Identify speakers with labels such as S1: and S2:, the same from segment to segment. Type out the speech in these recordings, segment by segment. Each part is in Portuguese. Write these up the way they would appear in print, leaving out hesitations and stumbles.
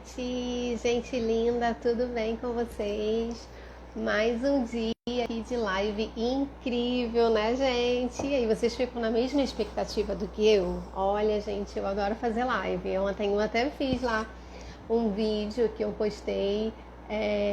S1: noite, gente linda, tudo bem com vocês? Mais um dia aqui de live incrível, né, gente? E aí, vocês ficam na mesma expectativa do que eu? Olha, gente, eu adoro fazer live. Ontem eu até fiz lá um vídeo que eu postei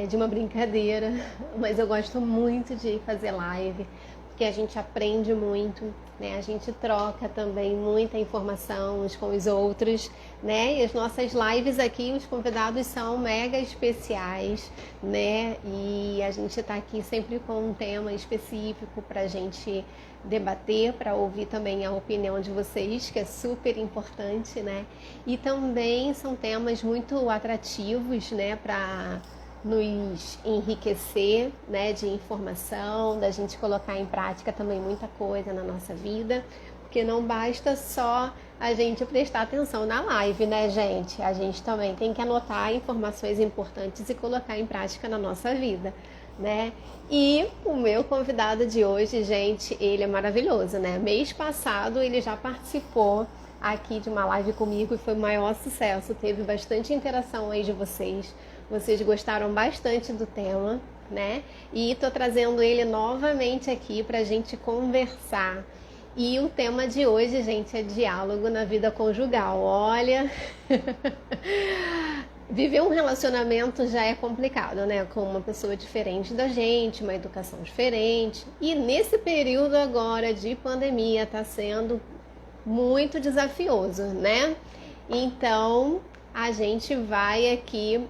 S1: de uma brincadeira, mas eu gosto muito de fazer live, porque a gente aprende muito, né? A gente troca também muita informação uns com os outros, né? E as nossas lives aqui, os convidados são mega especiais, né? E a gente está aqui sempre com um tema específico para a gente debater, para ouvir também a opinião de vocês, que é super importante, né? E também são temas muito atrativos, né? Para nos enriquecer, né, de informação, da gente colocar em prática também muita coisa na nossa vida, porque não basta só a gente prestar atenção na live, né, gente? A gente também tem que anotar informações importantes e colocar em prática na nossa vida, né? E o meu convidado de hoje, gente, ele é maravilhoso, né? Mês passado ele já participou aqui de uma live comigo e foi o maior sucesso, teve bastante interação aí de vocês. Vocês gostaram bastante do tema, né? E tô trazendo ele novamente aqui pra gente conversar. E o tema de hoje, gente, é diálogo na vida conjugal. Olha, viver um relacionamento já é complicado, né? Com uma pessoa diferente da gente, uma educação diferente. E nesse período agora de pandemia tá sendo muito desafioso, né? Então, a gente vai aqui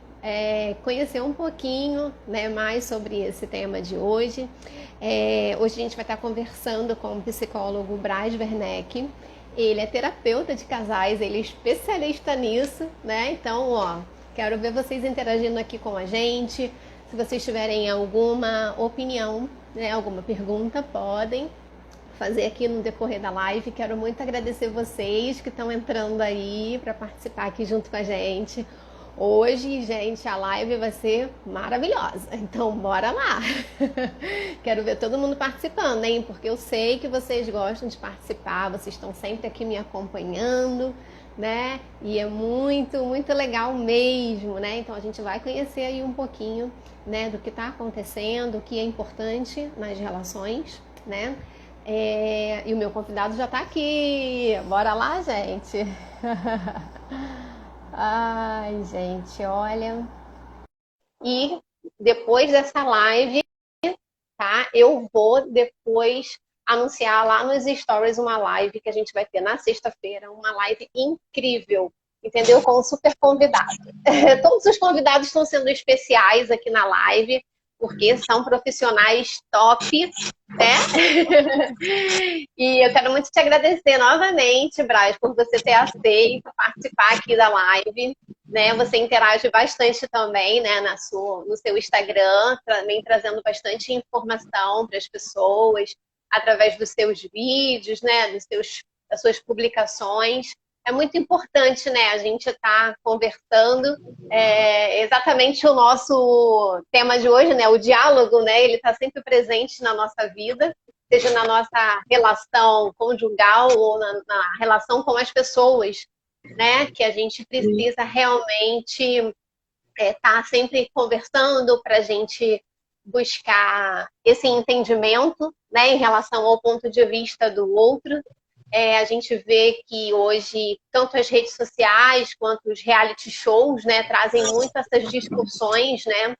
S1: conhecer um pouquinho, né, mais sobre esse tema de hoje. Hoje a gente vai estar conversando com o psicólogo Braz Werneck. Ele é terapeuta de casais, ele é especialista nisso, né? Então, ó, quero ver vocês interagindo aqui com a gente. Se vocês tiverem alguma opinião, né, alguma pergunta, podem fazer aqui no decorrer da live. Quero muito agradecer vocês que estão entrando aí para participar aqui junto com a gente. Hoje, gente, a live vai ser maravilhosa, então bora lá! Quero ver todo mundo participando, hein? Porque eu sei que vocês gostam de participar, vocês estão sempre aqui me acompanhando, né? E é muito, muito legal mesmo, né? Então a gente vai conhecer aí um pouquinho, né, do que está acontecendo, o que é importante nas relações, né? E o meu convidado já está aqui. Bora lá, gente! Ai, gente, olha. E depois dessa live, tá? Eu vou depois anunciar lá nos stories uma live que a gente vai ter na sexta-feira, uma live incrível, entendeu? Com um super convidado. Todos os convidados estão sendo especiais aqui na live, porque são profissionais top, né? E eu quero muito te agradecer novamente, Braz, por você ter aceito participar aqui da live, né? Você interage bastante também, né, no seu Instagram, também trazendo bastante informação para as pessoas, através dos seus vídeos, né, das suas publicações. É muito importante, né, a gente estar conversando. Exatamente o nosso tema de hoje, né, o diálogo, né, ele está sempre presente na nossa vida, seja na nossa relação conjugal ou na relação com as pessoas, né, que a gente precisa realmente estar sempre conversando para a gente buscar esse entendimento, né, em relação ao ponto de vista do outro. A gente vê que hoje, tanto as redes sociais quanto os reality shows, né, trazem muito essas discussões, né,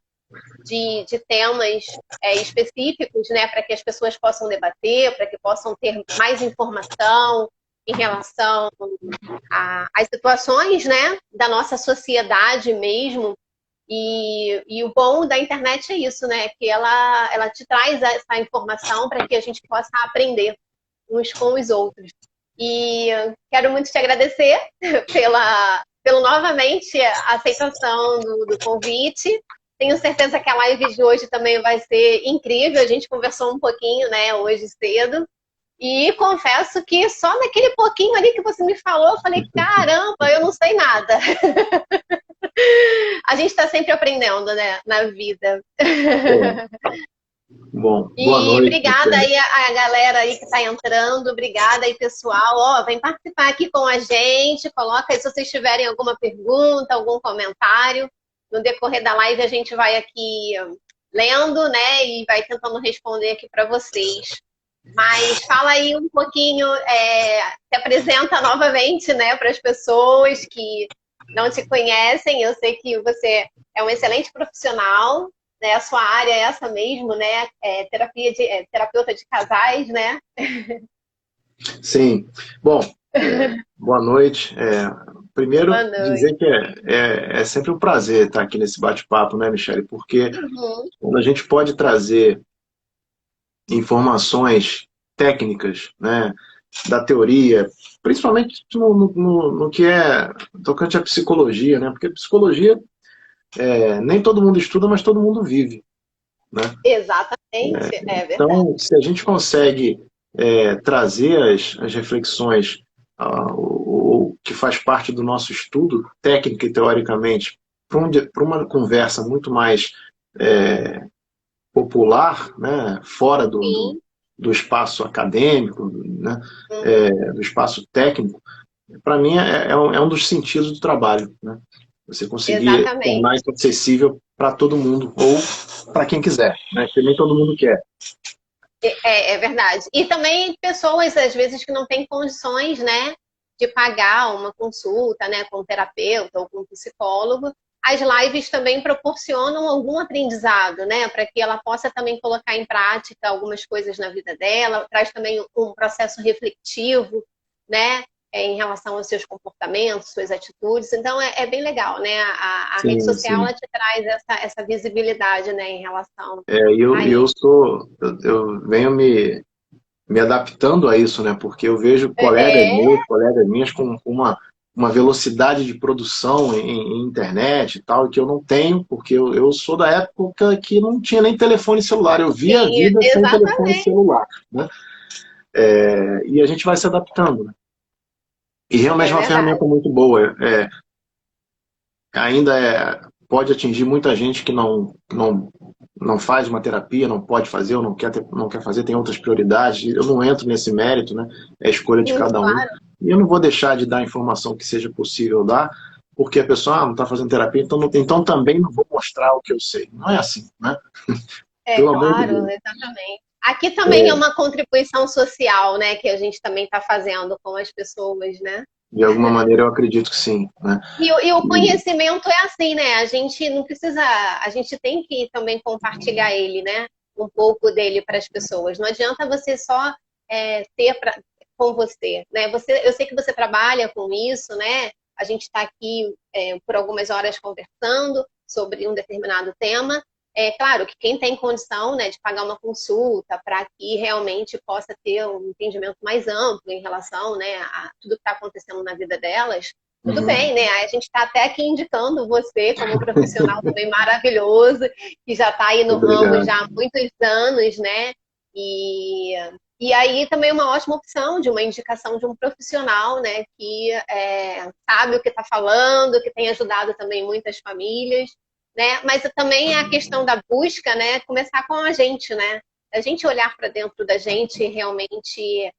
S1: de temas específicos, né, para que as pessoas possam debater, para que possam ter mais informação em relação às situações, né, da nossa sociedade mesmo. E o bom da internet é isso, né, que ela te traz essa informação para que a gente possa aprender uns com os outros. E quero muito te agradecer pelo novamente a aceitação do convite. Tenho certeza que a live de hoje também vai ser incrível. A gente conversou um pouquinho, né, hoje cedo. E confesso que só naquele pouquinho ali que você me falou, eu falei, caramba, eu não sei nada. A gente está sempre aprendendo, né, na vida.
S2: Bom, boa
S1: E
S2: noite,
S1: obrigada aí a galera aí que está entrando, obrigada aí pessoal, ó, vem participar aqui com a gente, coloca aí se vocês tiverem alguma pergunta, algum comentário, no decorrer da live a gente vai aqui lendo, né, e vai tentando responder aqui para vocês. Mas fala aí um pouquinho, se apresenta novamente, né, para as pessoas que não te conhecem. Eu sei que você é um excelente profissional, né? A sua área é essa mesmo, né? Terapeuta de casais, né?
S2: sim. Bom, boa noite.
S1: Boa
S2: Primeiro,
S1: noite.
S2: dizer que é sempre um prazer estar aqui nesse bate-papo, né, Michele? Porque
S1: Uhum.
S2: quando a gente pode trazer informações técnicas, né, da teoria, principalmente no que é tocante à psicologia, né? Porque psicologia nem todo mundo estuda, mas todo mundo vive, né?
S1: Exatamente, é verdade.
S2: Então, se a gente consegue trazer as reflexões, o que faz parte do nosso estudo, técnica e teoricamente, para uma conversa muito mais é, popular, né, fora
S1: Sim.
S2: do espaço acadêmico, né,
S1: Uhum.
S2: do espaço técnico, para mim é um dos sentidos do trabalho. Né? Você conseguir tornar
S1: Exatamente.
S2: isso acessível para todo mundo, ou para quem quiser, né? Porque nem todo mundo quer.
S1: É verdade. E também pessoas, às vezes, que não têm condições, né, de pagar uma consulta, né, com um terapeuta ou com um psicólogo. As lives também proporcionam algum aprendizado, né, para que ela possa também colocar em prática algumas coisas na vida dela, traz também um processo reflexivo, né, em relação aos seus comportamentos, suas atitudes. Então, é bem legal, né, a rede
S2: Sim,
S1: social,
S2: sim.
S1: ela te traz essa visibilidade, né, em relação
S2: Eu,
S1: a
S2: eu
S1: isso.
S2: sou, eu venho me adaptando a isso, né? Porque eu vejo colegas
S1: É,
S2: meus, colegas minhas com uma velocidade de produção em internet e tal, que eu não tenho, porque eu sou da época que não tinha nem telefone celular. Eu via a
S1: sim,
S2: vida sem telefone
S1: exatamente.
S2: celular, né? E a gente vai se adaptando, né? E realmente
S1: É
S2: é uma
S1: verdade.
S2: ferramenta muito boa. Ainda pode atingir muita gente que não faz uma terapia, não pode fazer ou não quer fazer, tem outras prioridades. Eu não entro nesse mérito, né? É a escolha de cada um.
S1: Claro,
S2: E eu não vou deixar de dar a informação que seja possível dar, porque a pessoa não está fazendo terapia, então, então também não vou mostrar o que eu sei. Não é assim, né?
S1: é
S2: Pelo amor de
S1: claro,
S2: Deus.
S1: exatamente. Aqui também é uma contribuição social, né, que a gente também está fazendo com as pessoas, né?
S2: De alguma maneira eu acredito que sim, né?
S1: E o
S2: E,
S1: conhecimento é assim, né? A gente não precisa, a gente tem que também compartilhar ele, né? Um pouco dele para as pessoas. Não adianta você só ter com você, né? Eu sei que você trabalha com isso, né? A gente está aqui por algumas horas conversando sobre um determinado tema. É claro que quem tem condição, né, de pagar uma consulta para que realmente possa ter um entendimento mais amplo em relação, né, a tudo que está acontecendo na vida delas, tudo
S2: uhum,
S1: bem, né? A gente está até aqui indicando você como um profissional também maravilhoso, que já está aí no ramo
S2: obrigado.
S1: já há muitos anos, né? E, e aí também uma ótima opção de uma indicação de um profissional, né? Que sabe o que está falando, que tem ajudado também muitas famílias, né? Mas também a questão da busca, né? Começar com a gente, né? A gente olhar para dentro da gente e realmente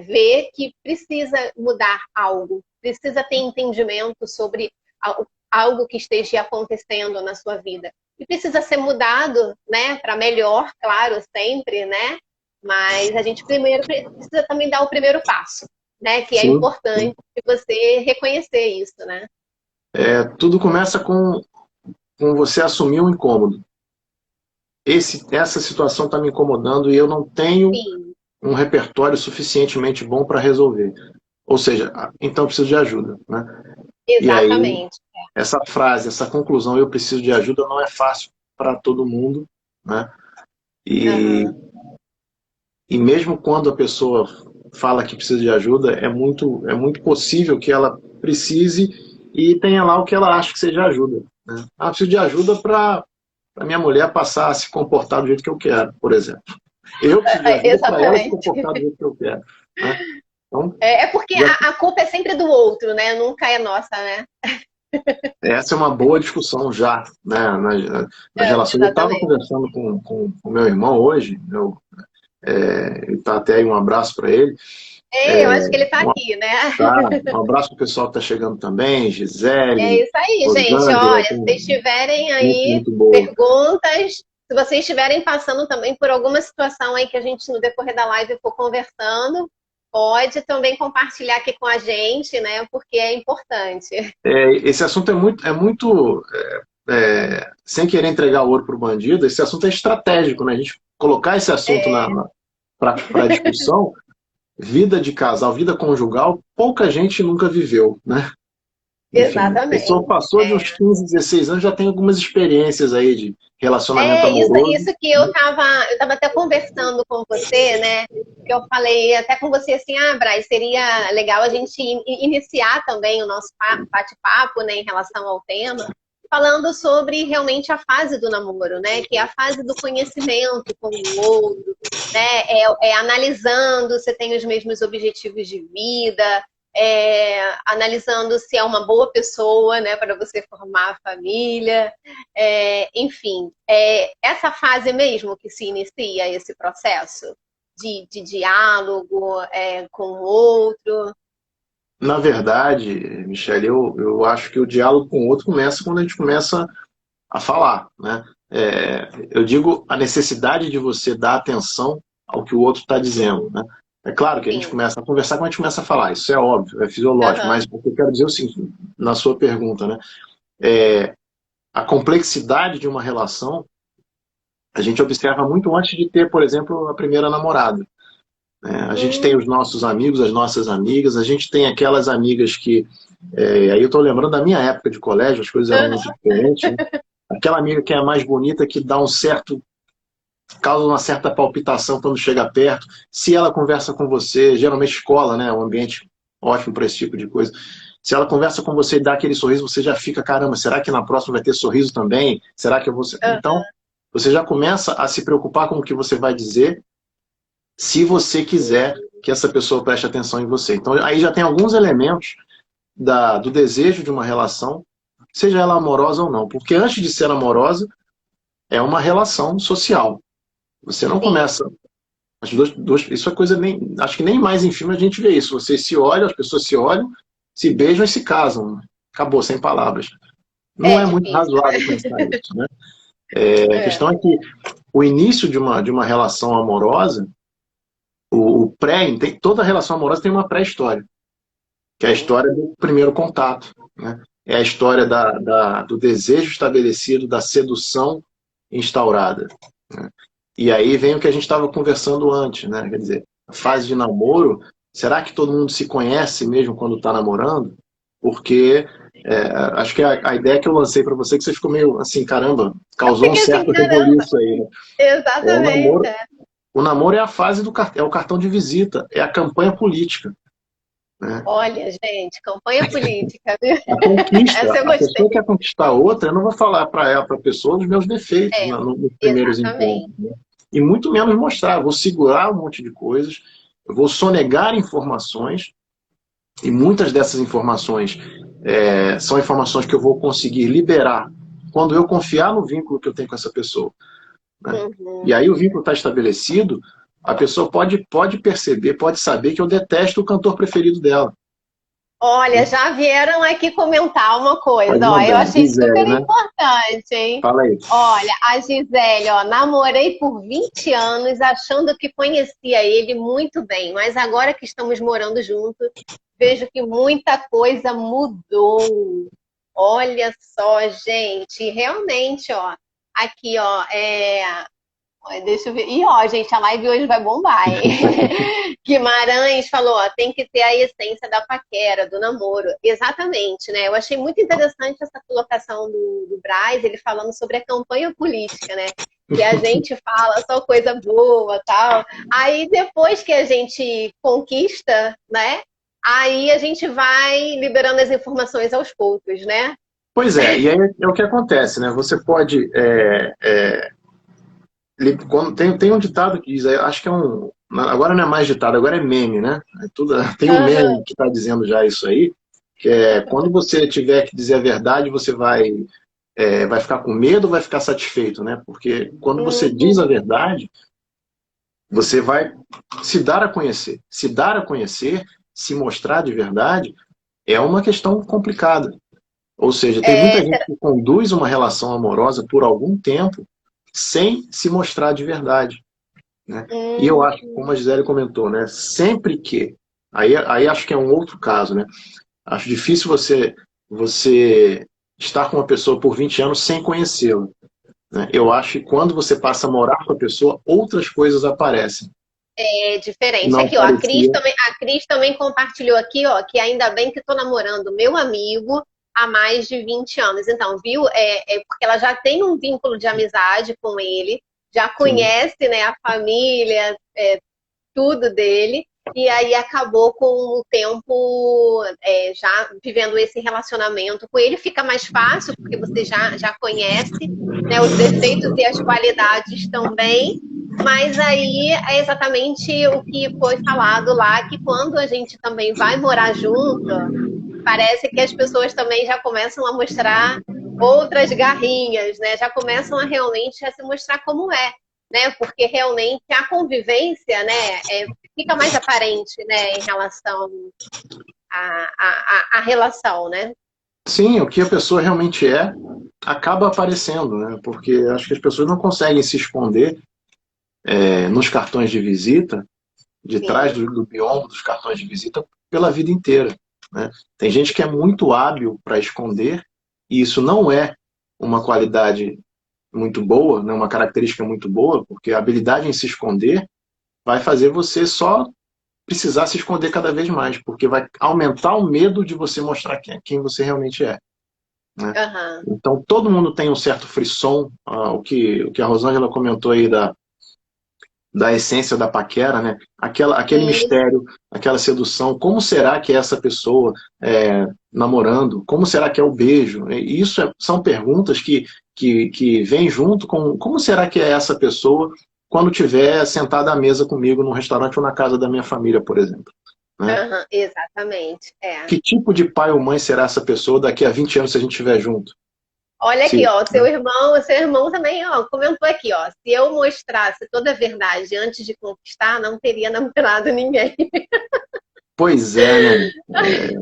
S1: ver que precisa mudar algo, precisa ter entendimento sobre algo que esteja acontecendo na sua vida. E precisa ser mudado, né, para melhor, claro, sempre, né? Mas a gente primeiro precisa também dar o primeiro passo, né? Que é
S2: Sim,
S1: importante
S2: sim.
S1: você reconhecer isso, né?
S2: Tudo começa com você assumir um incômodo. Essa situação está me incomodando e eu não tenho
S1: Sim,
S2: um repertório suficientemente bom para resolver. Ou seja, então eu preciso de ajuda. Né? E aí,
S1: exatamente.
S2: essa frase, essa conclusão, eu preciso de ajuda, não é fácil para todo mundo. Né? E,
S1: Uhum.
S2: e mesmo quando a pessoa fala que precisa de ajuda, é muito possível que ela precise e tenha lá o que ela acha que seja ajuda. Né? Ah, preciso de ajuda para minha mulher passar a se comportar do jeito que eu quero, por exemplo. Eu preciso de ajuda para ela se
S1: Exatamente.
S2: comportar do jeito que eu quero. Né? Então,
S1: É porque
S2: já,
S1: a culpa é sempre do outro, né? Nunca é nossa, né?
S2: Essa é uma boa discussão já, né, nas relações. Eu estava
S1: Exatamente.
S2: conversando com o meu irmão hoje, ele está até aí, um abraço para ele.
S1: Eu acho que ele está
S2: Um,
S1: aqui, né?
S2: um abraço para o pessoal que está chegando também,
S1: É
S2: Gisele,
S1: isso aí, gente.
S2: Rosângela,
S1: Olha, se vocês tiverem
S2: muito,
S1: aí
S2: muito boa.
S1: perguntas, se vocês estiverem passando também por alguma situação aí que a gente no decorrer da live for conversando, pode também compartilhar aqui com a gente, né? Porque é importante.
S2: Esse assunto sem querer entregar ouro para o bandido, esse assunto é estratégico, né? A gente colocar esse assunto
S1: É,
S2: para discussão, vida de casal, vida conjugal, pouca gente nunca viveu, né? Enfim, a pessoa
S1: exatamente.
S2: passou de uns 15, 16 anos, já tem algumas experiências aí de relacionamento
S1: Isso
S2: amoroso.
S1: que eu tava até conversando com você, né? Que eu falei até com você assim, Braz, seria legal a gente iniciar também o nosso bate-papo, né, em relação ao tema, falando sobre realmente a fase do namoro, né? Que é a fase do conhecimento com o outro, né? Analisando se tem os mesmos objetivos de vida, analisando se é uma boa pessoa, né, para você formar a família, enfim, essa fase mesmo que se inicia esse processo de diálogo com o outro.
S2: Na verdade, Michele, eu acho que o diálogo com o outro começa quando a gente começa a falar, né? Eu digo a necessidade de você dar atenção ao que o outro está dizendo, né? É claro que a gente
S1: Sim.
S2: começa a conversar quando a gente começa a falar, isso é óbvio, é fisiológico,
S1: Uhum.
S2: mas o que eu quero dizer é o seguinte, na sua pergunta, né? A complexidade de uma relação, a gente observa muito antes de ter, por exemplo, a primeira namorada. A gente tem os nossos amigos, as nossas amigas, a gente tem aquelas amigas que. Aí eu estou lembrando da minha época de colégio, as coisas eram muito diferentes, né? Aquela amiga que é a mais bonita, que dá causa uma certa palpitação quando chega perto. Se ela conversa com você, geralmente escola, né? Um ambiente ótimo para esse tipo de coisa. Se ela conversa com você e dá aquele sorriso, você já fica, caramba, será que na próxima vai ter sorriso também? Será que eu vou. Então, você já começa a se preocupar com o que você vai dizer, se você quiser que essa pessoa preste atenção em você. Então, aí já tem alguns elementos do desejo de uma relação, seja ela amorosa ou não. Porque antes de ser amorosa, é uma relação social. Você não
S1: Sim.
S2: começa. Isso é coisa nem. Acho que nem mais em filme a gente vê isso. Você se olha, as pessoas se olham, se beijam e se casam. Acabou, sem palavras. Não
S1: É
S2: é muito
S1: difícil,
S2: razoável
S1: né?
S2: pensar isso, né? A questão é que o início de uma relação amorosa, toda relação amorosa tem uma pré-história, que é a
S1: Sim.
S2: história do primeiro contato, né? É a história do desejo estabelecido, da sedução instaurada, né? E aí vem o que a gente estava conversando antes, né? Quer dizer, a fase de namoro, será que todo mundo se conhece mesmo quando está namorando? Porque acho que a ideia que eu lancei para você, que você ficou meio assim, caramba,
S1: Eu
S2: causou um
S1: fiquei assim,
S2: certo
S1: caramba.
S2: rebuliço aí, né? O
S1: Exatamente.
S2: namoro, o namoro é a fase é o cartão de visita, é a campanha política, né?
S1: Olha, gente, campanha política, viu?
S2: A conquista,
S1: Essa eu
S2: a
S1: gostei.
S2: pessoa quer conquistar outra, eu não vou falar para ela, para a pessoa, dos meus defeitos
S1: É,
S2: nos primeiros
S1: exatamente.
S2: encontros, né? E muito menos mostrar, eu vou segurar um monte de coisas, eu vou sonegar informações, e muitas dessas informações são informações que eu vou conseguir liberar quando eu confiar no vínculo que eu tenho com essa pessoa, né?
S1: Uhum.
S2: E aí o vínculo está estabelecido, a pessoa pode perceber, pode saber que eu detesto o cantor preferido dela.
S1: Olha, já vieram aqui comentar uma
S2: Pode
S1: coisa, ó, eu
S2: mandar,
S1: achei
S2: Gisele,
S1: super
S2: né?
S1: importante, hein?
S2: Fala aí.
S1: Olha, a Gisele, ó, namorei por 20 anos achando que conhecia ele muito bem, mas agora que estamos morando juntos, vejo que muita coisa mudou. Olha só, gente, realmente, ó, aqui, ó, deixa eu ver. E ó, gente, a live hoje vai bombar, hein? Guimarães falou, ó, tem que ter a essência da paquera, do namoro. Exatamente, né? Eu achei muito interessante essa colocação do Braz, ele falando sobre a campanha política, né? Que a gente fala só coisa boa, tal. Aí depois que a gente conquista, né? Aí a gente vai liberando as informações aos poucos, né?
S2: Pois é, e aí é o que acontece, né? Você pode. Tem um ditado que diz, acho que é um. Agora não é mais ditado, agora é meme, né? Tem um
S1: Aham.
S2: meme que está dizendo já isso aí, Quando você tiver que dizer a verdade, você vai ficar com medo ou vai ficar satisfeito, né? Porque quando você diz a
S1: Uhum.
S2: verdade, você vai se dar a conhecer. Se dar a conhecer, se mostrar de verdade, é uma questão complicada. Ou seja, tem muita
S1: É,
S2: gente que conduz uma relação amorosa por algum tempo sem se mostrar de verdade, né? E eu acho, como a
S1: uhum.
S2: Gisele comentou, né? Sempre que... Aí acho que é um outro caso, né? Acho difícil você estar com uma pessoa por 20 anos sem conhecê-la, né? Eu acho que quando você passa a morar com a pessoa, outras coisas aparecem.
S1: É diferente.
S2: Não
S1: Aqui, ó,
S2: parecia.
S1: A Cris também compartilhou aqui, ó, que ainda bem que tô namorando meu amigo há mais de 20 anos. Então, viu? É porque ela já tem um vínculo de amizade com ele, já
S2: Sim,
S1: conhece, né, a família, tudo dele, e aí acabou com o tempo já vivendo esse relacionamento com ele. Fica mais fácil, porque você já conhece, né, os defeitos e as qualidades também. Mas aí é exatamente o que foi falado lá, que quando a gente também vai morar junto, parece que as pessoas também já começam a mostrar outras garrinhas, né? Já começam a realmente a se mostrar como é, né? Porque realmente a convivência, né, fica mais aparente, né, em relação à relação, né?
S2: sim, o que a pessoa realmente é acaba aparecendo, né? Porque acho que as pessoas não conseguem se esconder nos cartões de visita, de trás
S1: Sim,
S2: do biombo dos cartões de visita, pela vida inteira, né? Tem gente que é muito hábil para esconder, e isso não é uma qualidade muito boa, né? Uma característica muito boa, porque a habilidade em se esconder vai fazer você só precisar se esconder cada vez mais, porque vai aumentar o medo de você mostrar quem você realmente é, né?
S1: aham.
S2: Então, todo mundo tem um certo frisson, o que a Rosângela comentou aí da essência da paquera, né? Aquele
S1: Isso.
S2: mistério, aquela sedução. Como será que é essa pessoa namorando? Como será que é o beijo? E isso são perguntas que vêm junto com como será que é essa pessoa quando estiver sentada à mesa comigo num restaurante ou na casa da minha família, por exemplo, né?
S1: Aham, exatamente. É.
S2: Que tipo de pai ou mãe será essa pessoa daqui a 20 anos se a gente estiver junto?
S1: Olha aqui,
S2: Se,
S1: ó, o seu irmão também, ó, comentou aqui, ó, se eu mostrasse toda a verdade antes de conquistar, não teria namorado ninguém.
S2: pois é, né?
S1: Aí,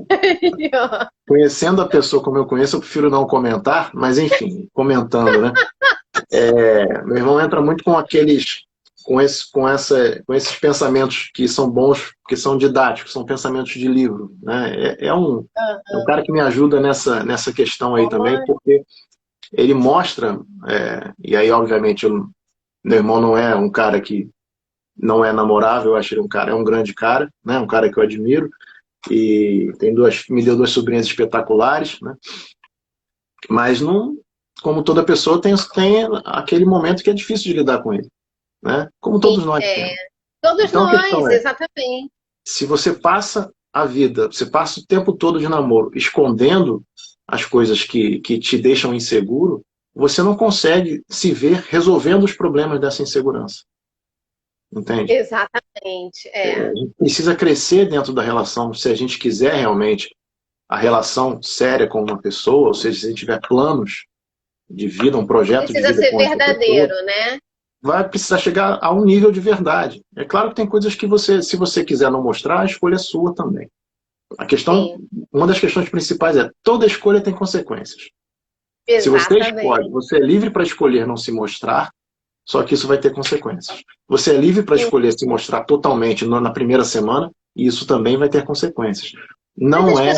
S1: ó.
S2: Conhecendo a pessoa como eu conheço, eu prefiro não comentar, mas enfim, comentando, né? Meu irmão entra muito com com esses pensamentos que são bons, que são didáticos, são pensamentos de livro, né? É um cara que me ajuda nessa questão aí também,
S1: Olha,
S2: porque ele mostra, e aí obviamente meu irmão não é um cara que não é namorável, eu acho ele é um grande cara, né? Um cara que eu admiro, e me deu duas sobrinhas espetaculares, né? Mas não, como toda pessoa tem aquele momento que é difícil de lidar com ele, né? Como
S1: sim,
S2: todos nós temos.
S1: todos
S2: Então a questão
S1: nós,
S2: é,
S1: exatamente.
S2: se você passa a vida, você passa o tempo todo de namoro escondendo as coisas que te deixam inseguro, você não consegue se ver resolvendo os problemas dessa insegurança. Entende?
S1: Exatamente,
S2: A gente precisa crescer dentro da relação se a gente quiser realmente a relação séria com uma pessoa, ou seja, se a gente tiver planos de vida, um projeto de
S1: precisa
S2: vida
S1: ser
S2: com essa pessoa,
S1: verdadeiro, né?
S2: vai precisar chegar a um nível de verdade. É claro que tem coisas que você, se você quiser não mostrar, a escolha é sua também. A questão,
S1: Sim,
S2: uma das questões principais é, toda escolha tem consequências. Se você
S1: exatamente.
S2: escolhe, você é livre para escolher não se mostrar, só que isso vai ter consequências. Você é livre para escolher se mostrar totalmente na primeira semana, e isso também vai ter consequências.
S1: Mas
S2: Não é,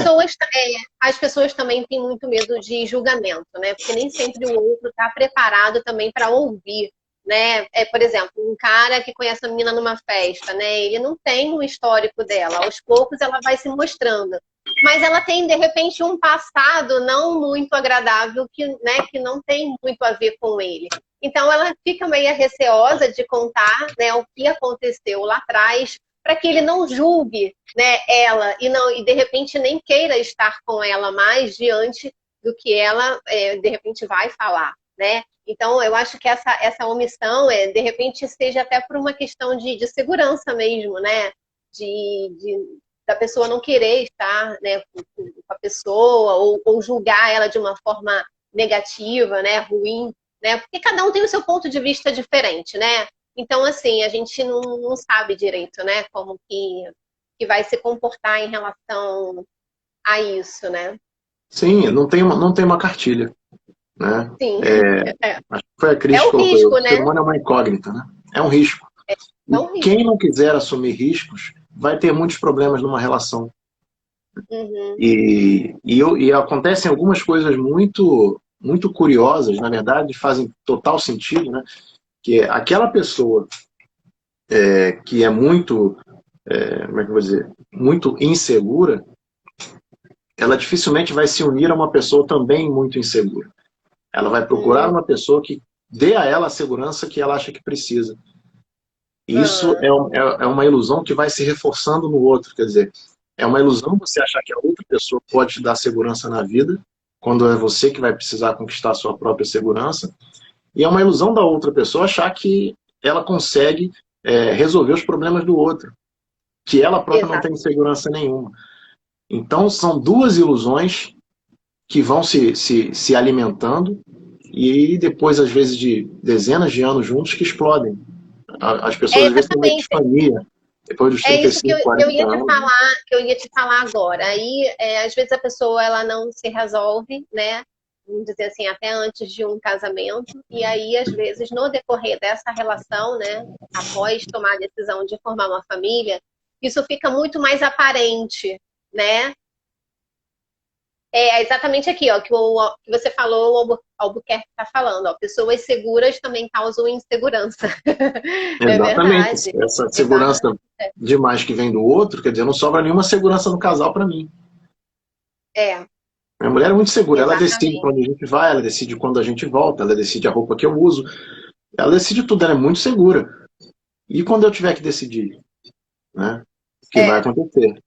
S1: as pessoas também têm muito medo de julgamento, né? Porque nem sempre o outro está preparado também para ouvir, né? Por exemplo, um cara que conhece a menina numa festa, né? Ele não tem um histórico dela. Aos poucos ela vai se mostrando. Mas ela tem, de repente, um passado não muito agradável que não tem muito a ver com ele. Então ela fica meio receosa de contar, né, o que aconteceu lá atrás, para que ele não julgue, né, ela e de repente nem queira estar com ela mais diante do que ela de repente vai falar, né? Então eu acho que essa omissão de repente seja até por uma questão de segurança mesmo, né? De da pessoa não querer estar, né, com a pessoa, ou julgar ela de uma forma negativa, né, ruim, né, porque cada um tem o seu ponto de vista diferente, né? Então, assim, a gente não sabe direito, né, como que vai se comportar em relação a isso, né?
S2: Sim, não tem uma cartilha, né?
S1: Sim,
S2: Acho que foi a Cris
S1: é
S2: que
S1: o
S2: colocou,
S1: risco,
S2: o ser
S1: né?
S2: humano é uma incógnita, né? É um risco.
S1: É
S2: E
S1: um risco.
S2: quem não quiser assumir riscos vai ter muitos problemas numa relação.
S1: Uhum.
S2: E acontecem algumas coisas muito curiosas, na verdade, fazem total sentido, né? Que é aquela pessoa que é muito, como é que eu vou dizer, muito insegura, ela dificilmente vai se unir a uma pessoa também muito insegura. Ela vai procurar
S1: Uhum.
S2: uma pessoa que dê a ela a segurança que ela acha que precisa. E isso
S1: Uhum.
S2: é uma ilusão que vai se reforçando no outro. Quer dizer, é uma ilusão você achar que a outra pessoa pode te dar segurança na vida, quando é você que vai precisar conquistar a sua própria segurança. E é uma ilusão da outra pessoa achar que ela consegue resolver os problemas do outro, que ela própria não
S1: Exato.
S2: tem segurança nenhuma. Então, são duas ilusões que vão se alimentando e depois, às vezes, de dezenas de anos juntos, que explodem. As
S1: É
S2: pessoas, às vezes, têm uma
S1: exatamente.
S2: epifania depois dos
S1: É isso que
S2: 35,
S1: eu
S2: 40
S1: ia te
S2: anos.
S1: falar, que eu ia te falar agora. Aí, às vezes a pessoa ela não se resolve, né? Vamos dizer assim, até antes de um casamento. E aí, às vezes, no decorrer dessa relação, né? Após tomar a decisão de formar uma família, isso fica muito mais aparente, né? É exatamente aqui, ó, que você falou, o Albuquerque está falando, ó, pessoas seguras também causam insegurança. É
S2: Exatamente.
S1: verdade.
S2: Essa
S1: Exato.
S2: segurança demais que vem do outro, quer dizer, não sobra nenhuma segurança no casal para mim.
S1: É,
S2: Minha mulher é muito segura, ela decide
S1: exatamente.
S2: quando a gente vai, ela decide quando a gente volta, ela decide a roupa que eu uso, ela decide tudo, ela é muito segura. E quando eu tiver que decidir, né? O que vai
S1: É,
S2: acontecer,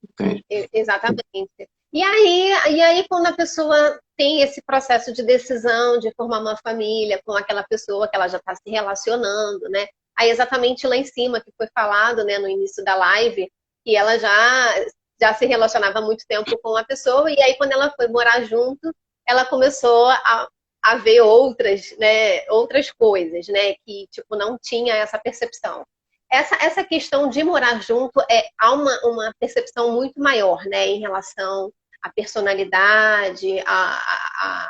S2: entende?
S1: exatamente. E aí, quando a pessoa tem esse processo de decisão de formar uma família com aquela pessoa que ela já está se relacionando, né? Aí exatamente lá em cima que foi falado, né, no início da live, que ela já se relacionava há muito tempo com a pessoa, e aí quando ela foi morar junto, ela começou a ver outras, né, outras coisas, né, que tipo não tinha essa percepção. Essa questão de morar junto há uma percepção muito maior, né, em relação à personalidade,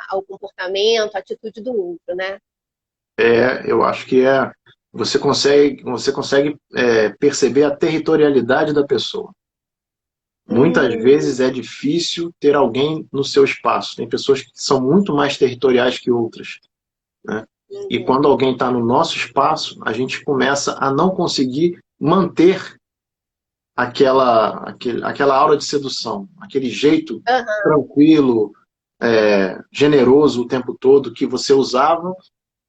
S1: ao comportamento, à atitude do outro, né?
S2: Eu acho que você consegue perceber a territorialidade da pessoa. Muitas
S1: Hum,
S2: vezes é difícil ter alguém no seu espaço. Tem pessoas que são muito mais territoriais que outras, né? E
S1: uhum,
S2: quando alguém está no nosso espaço, a gente começa a não conseguir manter aquela aura de sedução, aquele jeito
S1: aham,
S2: tranquilo, generoso o tempo todo que você usava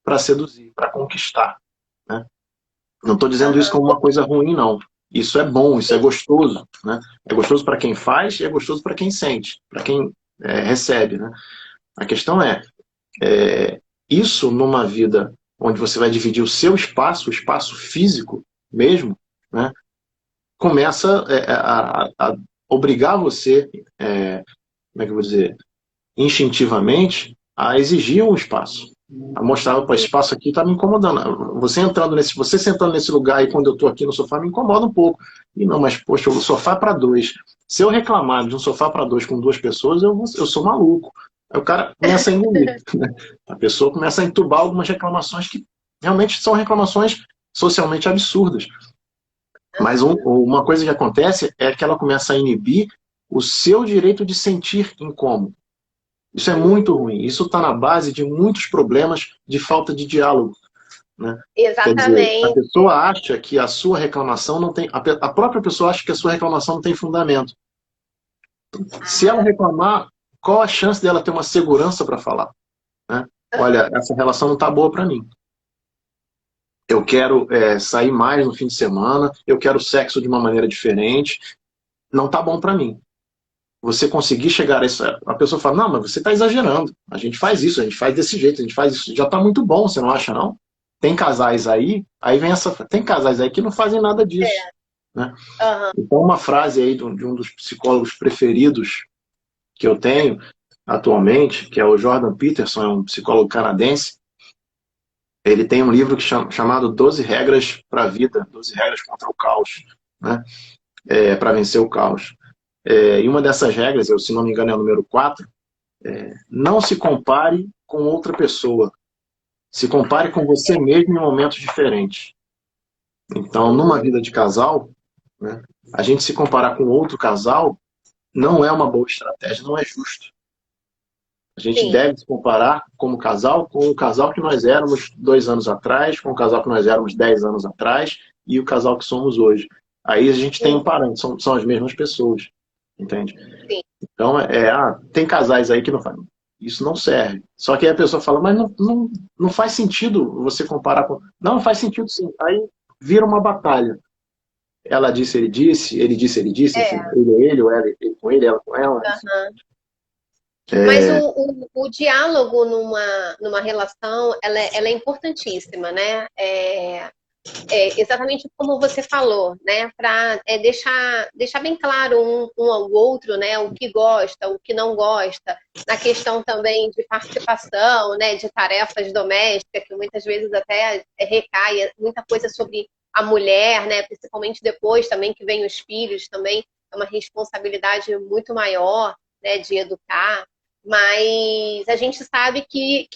S2: para seduzir, para conquistar, né? Não estou dizendo isso
S1: aham,
S2: como uma coisa ruim, não. Isso é bom, isso é
S1: sim,
S2: gostoso, né? É gostoso para quem faz e é gostoso para quem sente, para quem recebe, né? A questão isso numa vida onde você vai dividir o espaço físico mesmo, né? Começa a obrigar você, como é que eu vou dizer, instintivamente, a exigir um espaço. A mostrar, opa, esse
S1: sim,
S2: espaço aqui está me incomodando. Você sentando nesse lugar e quando eu estou aqui no sofá me incomoda um pouco. E não, mas poxa, o sofá para dois. Se eu reclamar de um sofá para dois com duas pessoas, eu sou maluco. Aí o cara começa a engolir, né? A pessoa começa a entubar algumas reclamações que realmente são reclamações socialmente absurdas. Mas uma coisa que acontece é que ela começa a inibir o seu direito de sentir incômodo. Isso é muito
S1: hum,
S2: ruim. Isso está na base de muitos problemas de falta de diálogo, né? Quer dizer, a
S1: exatamente.
S2: pessoa acha que a sua reclamação não tem. A própria pessoa acha que a sua reclamação não tem fundamento. Se ela
S1: Ah,
S2: reclamar, qual a chance dela ter uma segurança para falar, né? Olha, essa relação não está boa para mim. Eu quero sair mais no fim de semana, eu quero sexo de uma maneira diferente, não está bom para mim. Você conseguir chegar a essa. A pessoa fala, não, mas você está exagerando. A gente faz isso, a gente faz desse jeito, a gente faz isso. Já está muito bom, você não acha, não? Tem casais aí vem essa. Tem casais aí que não fazem nada disso. né?
S1: Aham.
S2: Então, uma frase aí de um dos psicólogos preferidos que eu tenho atualmente, que é o Jordan Peterson, é um psicólogo canadense. Ele tem um livro chamado 12 Regras para a Vida, 12 Regras contra o Caos, né? Para vencer o caos. E uma dessas regras, se não me engano é o número 4, não se compare com outra pessoa. Se compare com você mesmo em momentos diferentes. Então, numa vida de casal, né, a gente se comparar com outro casal não é uma boa estratégia, não é justo. A gente
S1: Sim,
S2: deve se comparar como casal com o casal que nós éramos 2 anos atrás, com o casal que nós éramos 10 anos atrás e o casal que somos hoje. Aí a gente tem um parâmetro, são as mesmas pessoas, entende?
S1: sim.
S2: Então, tem casais aí que não fazem. Isso não serve. Só que aí a pessoa fala, mas não faz sentido você comparar com... Não, faz sentido sim. Aí vira uma batalha. Ela disse, ele disse, ele disse, enfim,
S1: É.
S2: ele é ele, ou ele com ele, ela com ela, enfim.
S1: Aham. Mas
S2: É,
S1: o diálogo numa relação, ela é importantíssima, né? Exatamente como você falou, né? Para deixar bem claro um ao outro, né? O que gosta, o que não gosta, na questão também de participação, né? De tarefas domésticas, que muitas vezes até recai muita coisa sobre a mulher, né? Principalmente depois também que vem os filhos também, é uma responsabilidade muito maior, né? De educar, mas a gente sabe que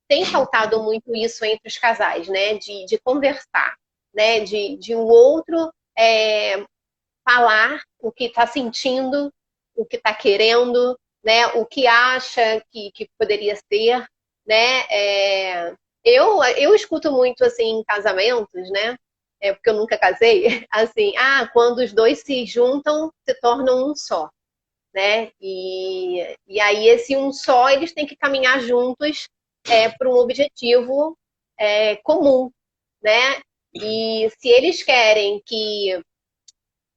S1: tem faltado muito isso entre os casais, né? De conversar, né? De um outro falar o que está sentindo, o que está querendo, né? O que acha que poderia ser, né? Eu escuto muito assim em casamentos, né? Porque eu nunca casei, assim, quando os dois se juntam, se tornam um só, né? E aí esse um só, eles têm que caminhar juntos para um objetivo comum, né? E se eles querem que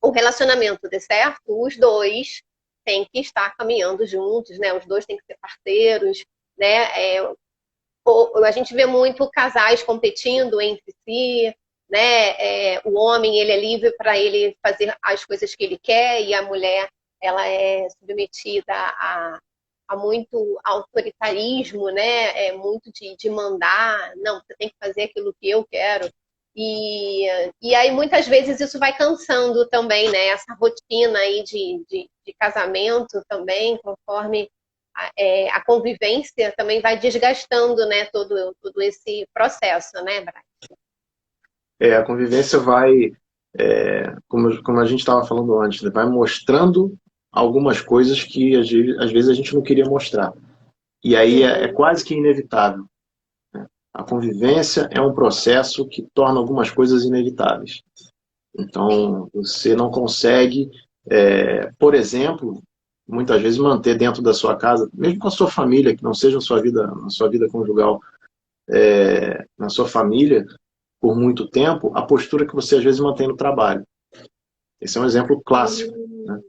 S1: o relacionamento dê certo, os dois têm que estar caminhando juntos, né? Os dois têm que ser parceiros, né? A gente vê muito casais competindo entre si, né? O homem, ele é livre para ele fazer as coisas que ele quer e a mulher, ela é submetida a muito autoritarismo, né? Muito de mandar, não, você tem que fazer aquilo que eu quero. E aí muitas vezes isso vai cansando também, né? Essa rotina aí de casamento também, conforme a convivência também vai desgastando, né, todo esse processo, né, Brian?
S2: a convivência vai, como a gente estava falando antes, né, vai mostrando algumas coisas que às vezes a gente não queria mostrar. E aí é
S1: Uhum.
S2: quase que inevitável. A convivência é um processo que torna algumas coisas inevitáveis.
S1: Sim.
S2: Então, você não consegue, por exemplo, muitas vezes manter dentro da sua casa, mesmo com a sua família, que não seja na sua vida conjugal, na sua família, por muito tempo, a postura que você às vezes mantém no trabalho. Esse é um exemplo clássico, né?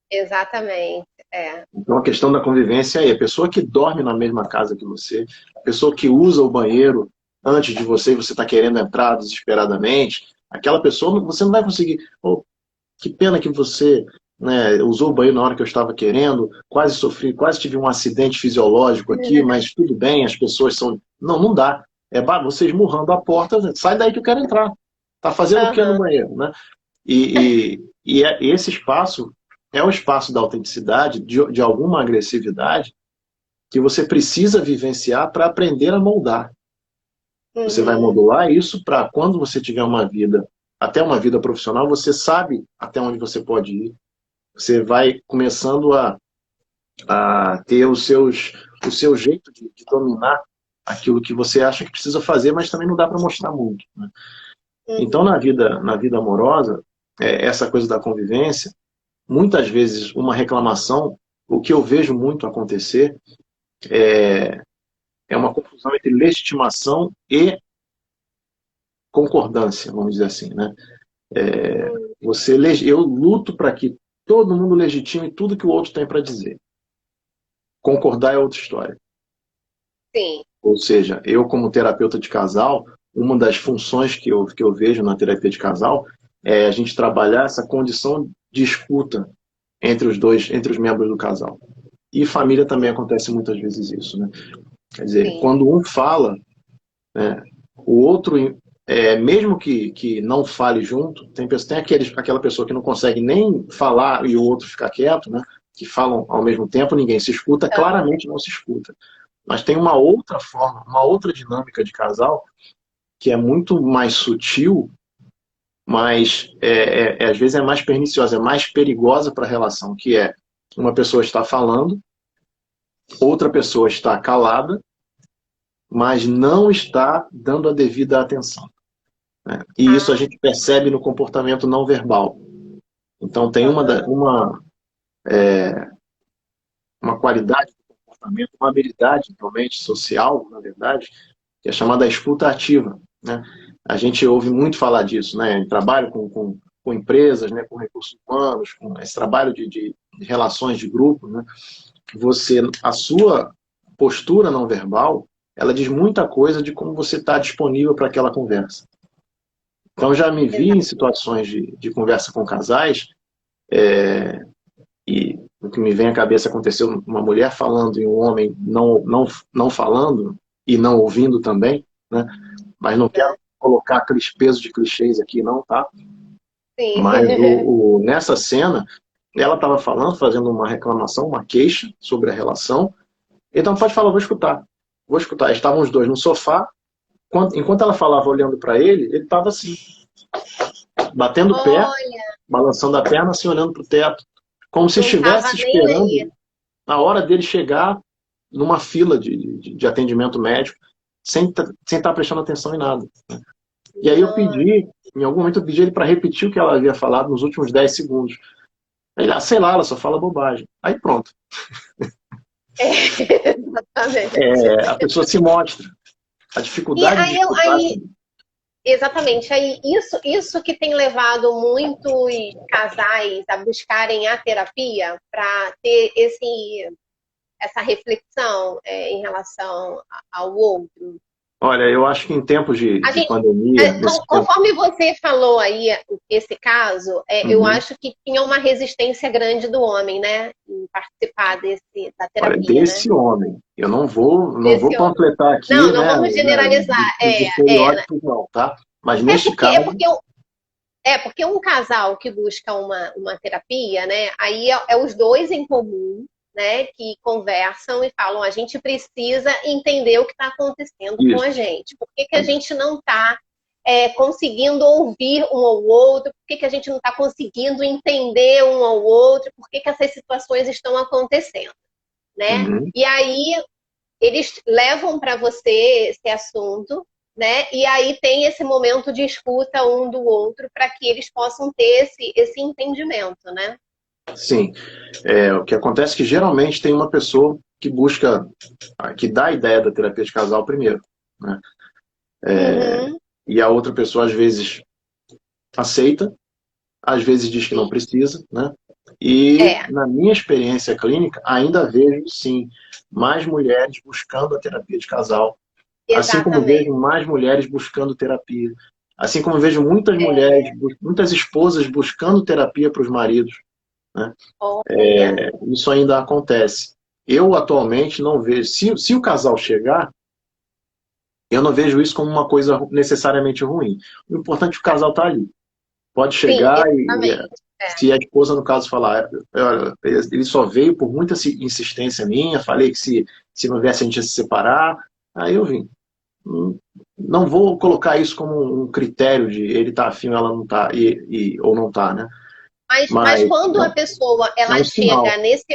S1: Exatamente. É.
S2: Então, a questão da convivência é a pessoa que dorme na mesma casa que você, a pessoa que usa o banheiro antes de você e você está querendo entrar desesperadamente, aquela pessoa você não vai conseguir. Oh, que pena que você, né, usou o banheiro na hora que eu estava querendo, quase sofri, quase tive um acidente fisiológico aqui, mas tudo bem, as pessoas são. Não, não dá. Você esmurrando a porta, sai daí que eu quero entrar. Tá fazendo o que no
S1: Aham.
S2: banheiro, né? Esse espaço é o espaço da autenticidade, de alguma agressividade, que você precisa vivenciar para aprender a moldar. Você vai
S1: Uhum.
S2: modular isso para quando você tiver uma vida, até uma vida profissional, você sabe até onde você pode ir. Você vai começando a ter o seu jeito de dominar aquilo que você acha que precisa fazer, mas também não dá para mostrar muito, né? Então,
S1: Uhum.
S2: na vida amorosa, essa coisa da convivência, muitas vezes uma reclamação, o que eu vejo muito acontecer é uma confusão entre legitimação e concordância, vamos dizer assim, né?
S1: Uhum.
S2: Eu luto para que todo mundo legitime tudo que o outro tem para dizer. Concordar é outra história.
S1: Sim.
S2: Ou seja, eu como terapeuta de casal, uma das funções que eu vejo na terapia de casal é a gente trabalhar essa condição de escuta entre os dois, entre os membros do casal. E família também acontece muitas vezes isso, né? Quer dizer,
S1: Sim.
S2: quando um fala, né, o outro, mesmo que não fale junto, tem aquela pessoa que não consegue nem falar e o outro ficar quieto, né? Que falam ao mesmo tempo, ninguém se escuta, claramente não se escuta. Mas tem uma outra forma, uma outra dinâmica de casal que é muito mais sutil, mas às vezes é mais perniciosa, é mais perigosa para a relação, que é uma pessoa está falando, outra pessoa está calada, mas não está dando a devida atenção, né? E isso a gente percebe no comportamento não verbal. Então tem uma qualidade do comportamento, uma habilidade realmente social, na verdade, que é chamada escuta ativa, né? A gente ouve muito falar disso, né? Em trabalho com empresas, né? Com recursos humanos, com esse trabalho de relações de grupo, né? A sua postura não verbal, ela diz muita coisa de como você está disponível para aquela conversa. Então, já me vi em situações de conversa com casais, e o que me vem à cabeça aconteceu uma mulher falando e um homem não falando e não ouvindo também, né? Mas não quero colocar aqueles pesos de clichês aqui, não, tá?
S1: Sim.
S2: Mas nessa cena, ela estava falando, fazendo uma reclamação, uma queixa sobre a relação. Então pode falar, vou escutar. Vou escutar. Estavam os dois no sofá. Enquanto ela falava olhando para ele estava assim, batendo o pé,
S1: Olha,
S2: balançando a perna, assim, olhando para o teto. Como se
S1: não estava
S2: estivesse
S1: nem aí.
S2: esperando a hora dele chegar numa fila de atendimento médico, sem estar prestando atenção em nada. E aí
S1: Nossa.
S2: em algum momento eu pedi ele para repetir o que ela havia falado nos últimos 10 segundos. Ele, sei lá, ela só fala bobagem. Aí pronto.
S1: Exatamente.
S2: A pessoa se mostra. A
S1: E
S2: dificuldade de escutar.
S1: exatamente, aí isso que tem levado muitos casais a buscarem a terapia para ter essa reflexão em relação ao outro.
S2: Olha, eu acho que em tempos
S1: A
S2: de
S1: gente,
S2: pandemia, nesse tempo.
S1: conforme você falou aí esse caso, eu
S2: Uhum.
S1: acho que tinha uma resistência grande do homem, né, em participar da
S2: Olha,
S1: terapia, né?
S2: desse homem, eu não vou
S1: Desse homem.
S2: panfletar aqui,
S1: Não, não
S2: né,
S1: vamos generalizar.
S2: os estereótipos, não, tá? Mas
S1: É
S2: neste
S1: porque,
S2: caso,
S1: é porque porque um casal que busca uma terapia, né? Aí é os dois em comum, né? Que conversam e falam, a gente precisa entender o que está acontecendo com a
S2: isso.
S1: gente. Por que a gente não está conseguindo ouvir um ao outro? Por que a gente não está conseguindo entender um ao outro? Por que essas situações estão acontecendo, né?
S2: Uhum.
S1: E aí eles levam para você esse assunto, né? E aí tem esse momento de escuta um do outro para que eles possam ter esse entendimento, né?
S2: Sim. O que acontece é que geralmente tem uma pessoa que busca, que dá a ideia da terapia de casal primeiro, né?
S1: Uhum,
S2: E a outra pessoa às vezes aceita, às vezes diz que não
S1: sim.
S2: precisa, né? E
S1: É,
S2: na minha experiência clínica, ainda vejo, sim, mais mulheres buscando a terapia de casal, assim como vejo
S1: exatamente.
S2: mais mulheres buscando terapia, assim como vejo muitas mulheres, muitas esposas buscando terapia para os maridos, né?
S1: Olha,
S2: Isso ainda acontece. Eu atualmente não vejo. Se o casal chegar, eu não vejo isso como uma coisa necessariamente ruim. O importante é que o casal tá ali. Pode
S1: sim,
S2: chegar
S1: exatamente.
S2: se a esposa, no caso, falar, olha, ele só veio por muita insistência minha, falei que se não viesse a gente ia se separar, aí eu vim. Não vou colocar isso como um critério de ele tá afim, ela não tá, ou não tá, né?
S1: Mas
S2: Mas
S1: quando a pessoa
S2: é
S1: ela
S2: um
S1: chega
S2: sinal.
S1: nesse,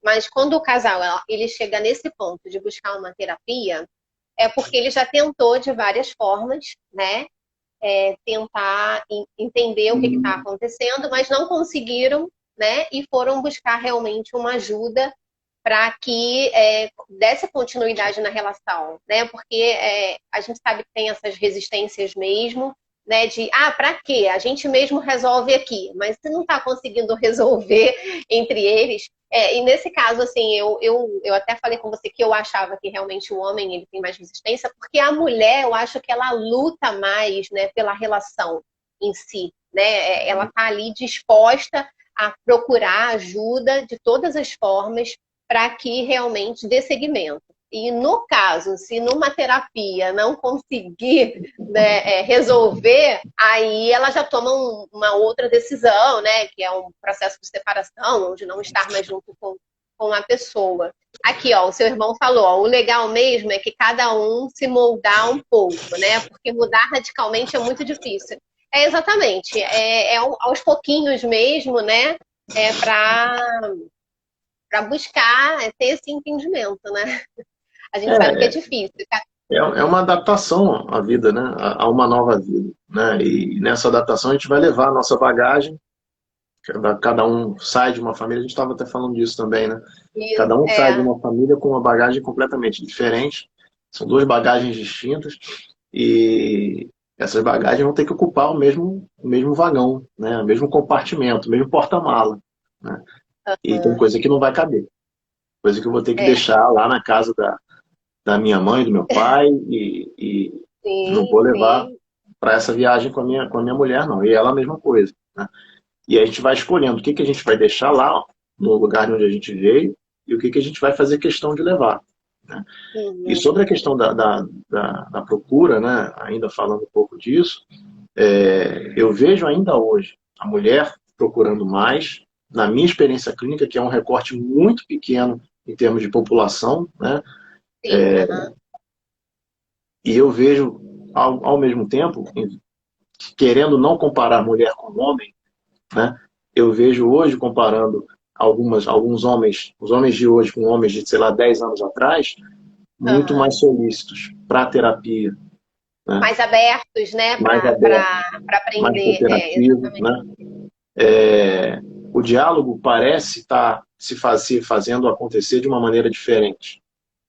S1: mas quando o casal ele chega nesse ponto de buscar uma terapia, é porque ele já tentou de várias formas, né? Tentar entender o que está acontecendo, mas não conseguiram, né? E foram buscar realmente uma ajuda para que desse continuidade na relação, né? Porque a gente sabe que tem essas resistências mesmo, né? De para quê? A gente mesmo resolve aqui, mas se não está conseguindo resolver entre eles. E nesse caso, assim, eu até falei com você que eu achava que realmente o homem ele tem mais resistência, porque a mulher, eu acho que ela luta mais, né, pela relação em si. né? Ela está ali disposta a procurar ajuda de todas as formas para que realmente dê seguimento. E no caso, se numa terapia não conseguir, né, resolver, aí ela já toma uma outra decisão, né, que é um processo de separação, onde não estar mais junto com a pessoa. Aqui, ó, o seu irmão falou, ó, o legal mesmo é que cada um se moldar um pouco, né? Porque mudar radicalmente é muito difícil. É exatamente, aos pouquinhos mesmo, né? Para buscar ter esse entendimento, né? A gente sabe que é
S2: É,
S1: difícil.
S2: é uma adaptação à vida, né? A uma nova vida, né? E nessa adaptação a gente vai levar a nossa bagagem. Cada um sai de uma família, a gente estava até falando disso também, né?
S1: Isso,
S2: Cada um sai de uma família com uma bagagem completamente diferente. São duas bagagens distintas e essas bagagens vão ter que ocupar o mesmo vagão, né? O mesmo compartimento, o mesmo porta-mala, né? E tem coisa que não vai caber. Coisa que eu vou ter que
S1: é,
S2: deixar lá na casa da minha mãe, do meu pai e não
S1: sim,
S2: vou levar
S1: sim.
S2: para essa viagem com a minha mulher, não. E ela a mesma coisa, né? E aí a gente vai escolhendo o que a gente vai deixar lá, ó, no lugar onde a gente veio, e o que a gente vai fazer questão de levar, né? E
S1: Uhum.
S2: sobre a questão da procura, né, ainda falando um pouco disso, eu vejo ainda hoje a mulher procurando mais, na minha experiência clínica, que é um recorte muito pequeno em termos de população, né,
S1: Sim, aham.
S2: e eu vejo, ao mesmo tempo, querendo não comparar mulher com homem, né? Eu vejo hoje, comparando alguns homens, os homens de hoje com homens de, sei lá, 10 anos atrás, muito
S1: Aham.
S2: mais solícitos para a terapia, né?
S1: Mais abertos, né,
S2: Mais
S1: para
S2: abertos, mais
S1: aprender.
S2: cooperativos,
S1: Exatamente.
S2: né? O diálogo parece estar se fazendo acontecer de uma maneira diferente,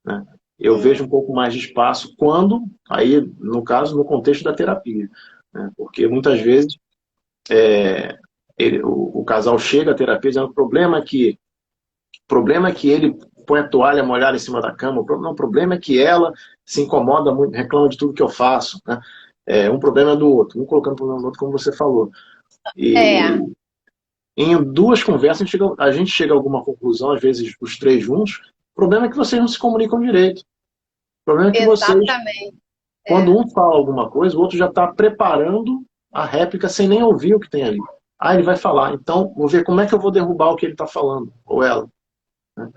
S2: né? Eu vejo um pouco mais de espaço quando, aí, no caso, no contexto da terapia, né? Porque muitas
S1: Sim.
S2: vezes o casal chega à terapia dizendo o problema é que ele põe a toalha molhada em cima da cama, o problema é que ela se incomoda muito, reclama de tudo que eu faço, né? Um problema é do outro, um colocando o problema do outro, como você falou.
S1: É,
S2: E em duas conversas a gente chega a alguma conclusão, às vezes os três juntos. O problema é que vocês não se comunicam direito. O problema é que vocês,
S1: exatamente.
S2: quando
S1: É.
S2: um fala alguma coisa, o outro já está preparando a réplica sem nem ouvir o que tem ali. Ah, ele vai falar, então vou ver como é que eu vou derrubar o que ele está falando, ou ela, né?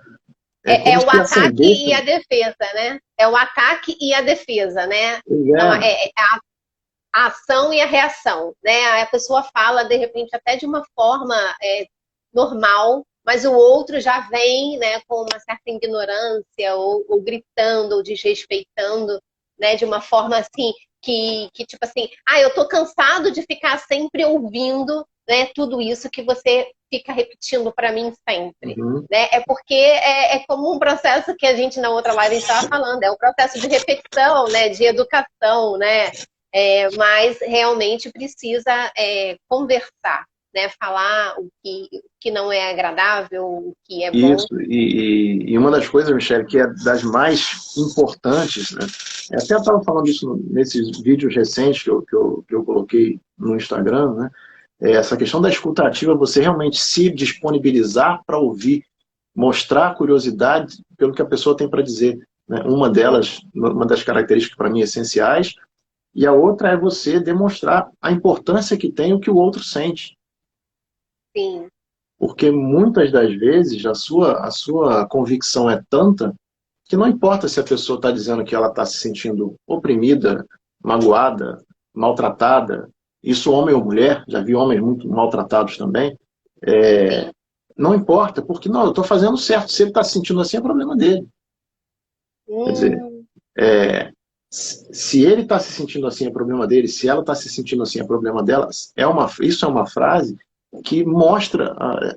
S2: É
S1: É
S2: como
S1: o
S2: se
S1: ataque e
S2: acendesse.
S1: a defesa, né? É o ataque e a defesa, né?
S2: Pois
S1: Então,
S2: é,
S1: a ação e a reação, né? A pessoa fala, de repente, até de uma forma normal, mas o outro já vem, né, com uma certa ignorância, ou gritando, ou desrespeitando, né, de uma forma assim, que tipo assim, eu tô cansado de ficar sempre ouvindo, né, tudo isso que você fica repetindo para mim sempre.
S2: uhum,
S1: Né? É porque é como um processo que a gente na outra live estava falando, é um processo de repetição, né, de educação, né, mas realmente precisa conversar, né? Falar o que não é agradável, o que é bom.
S2: isso. E uma das coisas, Michele, que é das mais importantes, né? Eu até estava falando isso nesses vídeos recentes que eu coloquei no Instagram, né? Essa questão da escuta ativa, você realmente se disponibilizar para ouvir, mostrar curiosidade pelo que a pessoa tem para dizer, né? Uma das características para mim essenciais, e a outra é você demonstrar a importância que tem o que o outro sente.
S1: Sim.
S2: Porque muitas das vezes a sua convicção é tanta que não importa se a pessoa está dizendo que ela está se sentindo oprimida, magoada, maltratada, isso homem ou mulher, já vi homens muito maltratados também,
S1: Sim.
S2: não importa, porque não, eu estou fazendo certo, se ele está se sentindo assim é problema dele. Quer dizer,
S1: Hum,
S2: se ele está se sentindo assim é problema dele, se ela está se sentindo assim é problema dela, isso é uma frase que mostra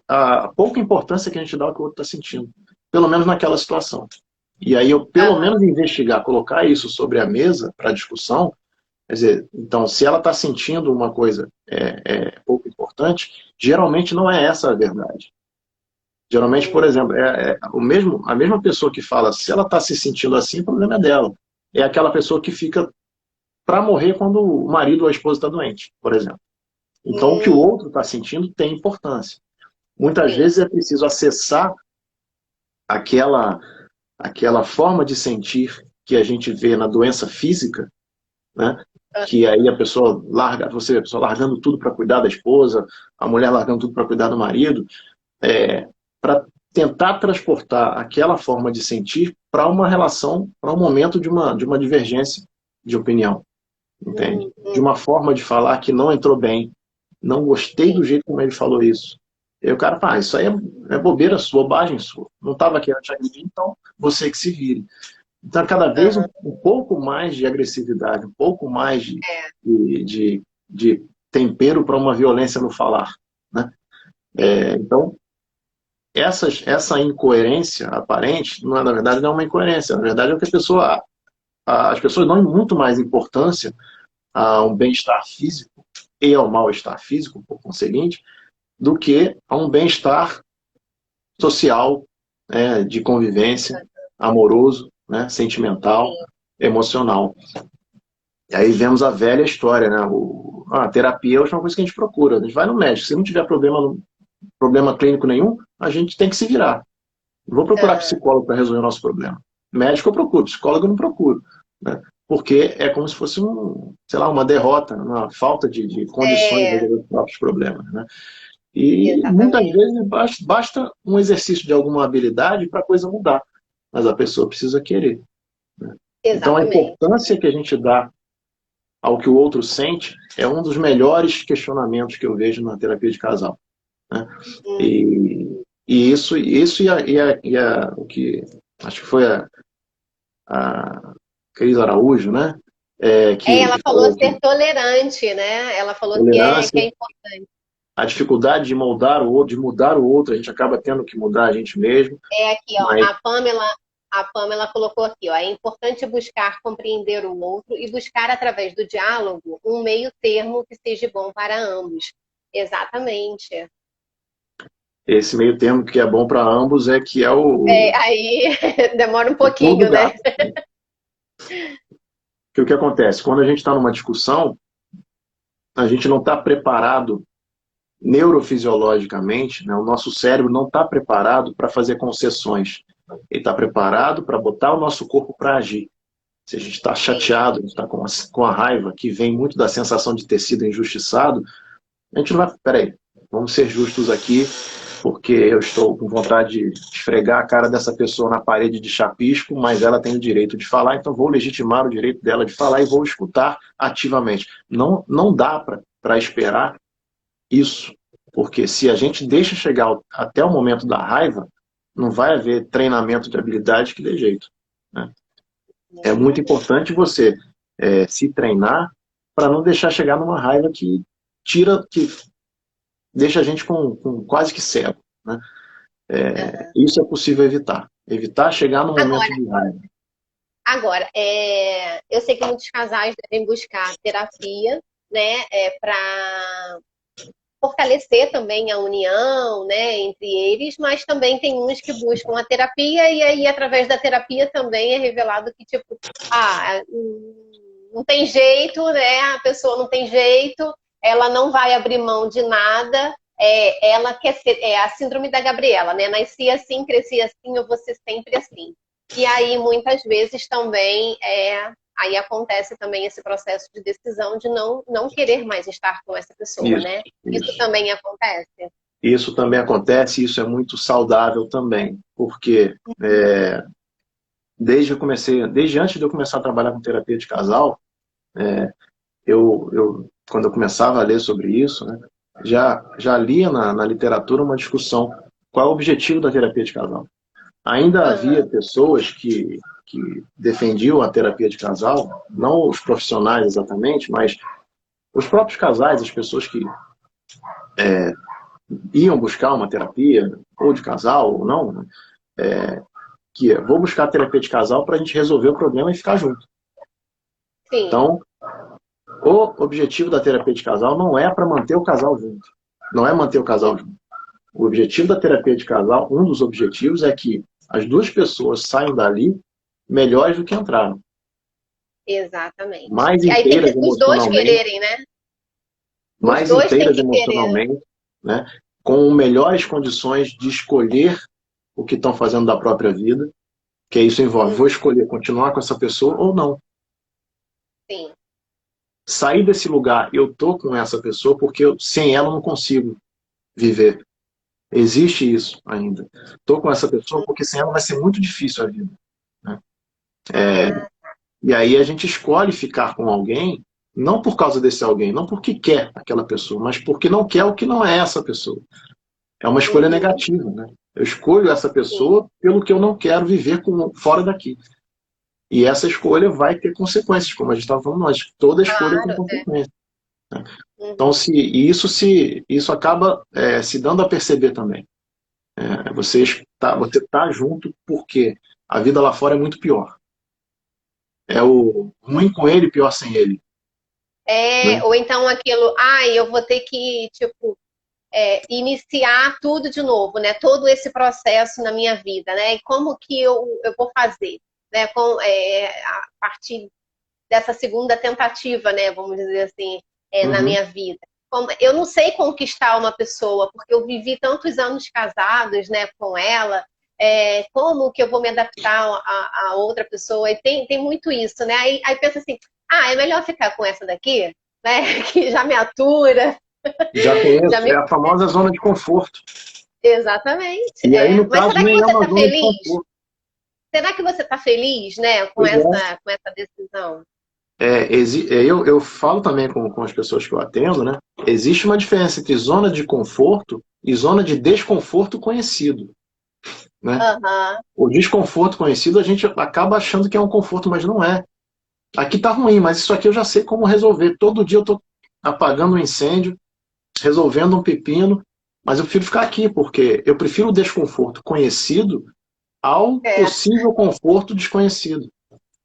S2: a pouca importância que a gente dá ao que o outro está sentindo, pelo menos naquela situação. E aí eu, pelo
S1: aham.
S2: menos, investigar, colocar isso sobre a mesa para discussão, quer dizer, então, se ela está sentindo uma coisa pouco importante, geralmente não é essa a verdade. Geralmente, por
S1: Hum,
S2: exemplo, a mesma pessoa que fala, se ela está se sentindo assim, o problema é dela. É aquela pessoa que fica para morrer quando o marido ou a esposa está doente, por exemplo. Então, o que o outro está sentindo tem importância. Muitas vezes é preciso acessar aquela, aquela forma de sentir que a gente vê na doença física, né? Que aí a pessoa larga, você vê a pessoa largando tudo para cuidar da esposa, a mulher largando tudo para cuidar do marido, para tentar transportar aquela forma de sentir para uma relação, para um momento de uma divergência de opinião, entende? De uma forma de falar que não entrou bem, não gostei do jeito como ele falou isso. E o cara fala, isso aí é bobeira sua, bobagem sua. Não estava querendo te agredir, então você que se vire. Então, cada vez um pouco mais de agressividade, um pouco mais de tempero para uma violência no falar, né? Então, essa incoerência aparente, não é, na verdade, não é uma incoerência. Na verdade, é o que as pessoas dão muito mais importância a um bem-estar físico e ao mal-estar físico, por conseguinte, do que a um bem-estar social, de convivência, amoroso, né, sentimental, emocional. E aí vemos a velha história, né? A terapia é a última coisa que a gente procura. A gente vai no médico. Se não tiver problema clínico nenhum, a gente tem que se virar. Não vou procurar psicólogo para resolver o nosso problema. Médico eu procuro, psicólogo eu não procuro. Né? Porque é como se fosse sei lá, uma derrota, uma falta de condições de resolver os próprios problemas. Né? E muitas vezes basta um exercício de alguma habilidade para a coisa mudar. Mas a pessoa precisa querer. Né? Então a importância que a gente dá ao que o outro sente é um dos melhores questionamentos que eu vejo na terapia de casal. Né? E isso o que acho que foi a Cris Araújo, né?
S1: Ela falou ser tolerante, né? Ela falou que é importante.
S2: A dificuldade de moldar o outro, de mudar o outro, a gente acaba tendo que mudar a gente mesmo.
S1: Aqui, ó, a Pamela colocou aqui, ó, é importante buscar compreender o outro e buscar através do diálogo um meio termo que seja bom para ambos. Exatamente.
S2: Esse meio termo que é bom para ambos é que
S1: aí demora um pouquinho, né?
S2: Porque o que acontece? Quando a gente está numa discussão, a gente não está preparado neurofisiologicamente, né? O nosso cérebro não está preparado para fazer concessões. Ele está preparado para botar o nosso corpo para agir. Se a gente está chateado, a gente está com a raiva, que vem muito da sensação de ter sido injustiçado, a gente não vai... Peraí, vamos ser justos aqui, porque eu estou com vontade de esfregar a cara dessa pessoa na parede de chapisco, mas ela tem o direito de falar, então vou legitimar o direito dela de falar e vou escutar ativamente. Não dá para esperar isso, porque se a gente deixa chegar até o momento da raiva, não vai haver treinamento de habilidade que dê jeito. Né? É muito importante você se treinar para não deixar chegar numa raiva que deixa a gente com quase que cego. Né? Isso é possível evitar. Evitar chegar no momento de raiva.
S1: Agora, eu sei que muitos casais devem buscar terapia, né, para fortalecer também a união, né, entre eles, mas também tem uns que buscam a terapia e aí através da terapia também é revelado que tipo, não tem jeito, né, a pessoa não tem jeito, ela não vai abrir mão de nada, ela quer ser, a síndrome da Gabriela, né, nasci assim, cresci assim, eu vou ser sempre assim. E aí muitas vezes também aí acontece também esse processo de decisão de não querer mais estar com essa pessoa, né? Isso também acontece?
S2: Isso também acontece, isso é muito saudável também, porque desde antes de eu começar a trabalhar com terapia de casal, quando eu começava a ler sobre isso, né, já lia na literatura uma discussão qual é o objetivo da terapia de casal. Ainda havia pessoas que defendiam a terapia de casal, não os profissionais exatamente, mas os próprios casais, as pessoas que iam buscar uma terapia, ou de casal, ou não, né? Vou buscar a terapia de casal para a gente resolver o problema e ficar junto. Sim. Então, o objetivo da terapia de casal não é para manter o casal junto. Não é manter o casal junto. O objetivo da terapia de casal, um dos objetivos é que as duas pessoas saiam dali melhores do que entraram.
S1: Exatamente.
S2: Mais
S1: e aí tem
S2: inteiras
S1: que os dois quererem, né? Os
S2: mais
S1: dois têm
S2: inteiras
S1: que querer.
S2: emocionalmente, né? Com melhores condições de escolher o que estão fazendo da própria vida, que isso envolve, vou escolher continuar com essa pessoa ou não.
S1: Sim.
S2: Sair desse lugar, eu tô com essa pessoa porque sem ela eu não consigo viver. Existe isso ainda. Tô com essa pessoa porque sem ela vai ser muito difícil a vida, né?
S1: Ah,
S2: E aí a gente escolhe ficar com alguém, não por causa desse alguém, não porque quer aquela pessoa, mas porque não quer o que não é essa pessoa. É uma escolha
S1: uhum,
S2: negativa, né? Eu escolho essa
S1: sim.
S2: pessoa pelo que eu não quero viver fora daqui. E essa escolha vai ter consequências, como a gente estava falando antes. Toda escolha tem
S1: Claro.
S2: consequências. Então,
S1: Uhum.
S2: isso acaba se dando a perceber também. Você tá junto porque a vida lá fora é muito pior. É o ruim com ele, pior sem ele, né?
S1: Ou então aquilo, eu vou ter que, tipo, iniciar tudo de novo, né? Todo esse processo na minha vida, né? E como que eu vou fazer, né? A partir dessa segunda tentativa, né? Vamos dizer assim, na
S2: Uhum.
S1: minha vida. Eu não sei conquistar uma pessoa, porque eu vivi tantos anos casados, né, com ela. Como que eu vou me adaptar a outra pessoa? E tem muito isso, né? Aí pensa assim, é melhor ficar com essa daqui, né? Que já me atura,
S2: Já
S1: já
S2: conheço, é
S1: me.
S2: a famosa zona de conforto.
S1: Exatamente.
S2: E aí, no
S1: Mas
S2: caso,
S1: será que
S2: nem é
S1: você
S2: uma
S1: está
S2: zona de
S1: feliz?
S2: conforto.
S1: Será que você está feliz, né,
S2: Pois é.
S1: com essa decisão?
S2: Eu falo também com as pessoas que eu atendo, né? Existe uma diferença entre zona de conforto e zona de desconforto conhecido, né?
S1: Aham.
S2: O desconforto conhecido a gente acaba achando que é um conforto, mas não é. Aqui tá ruim, mas isso aqui eu já sei como resolver. Todo dia eu tô apagando um incêndio, resolvendo um pepino, mas eu prefiro ficar aqui, porque eu prefiro o desconforto conhecido ao
S1: É,
S2: possível conforto desconhecido.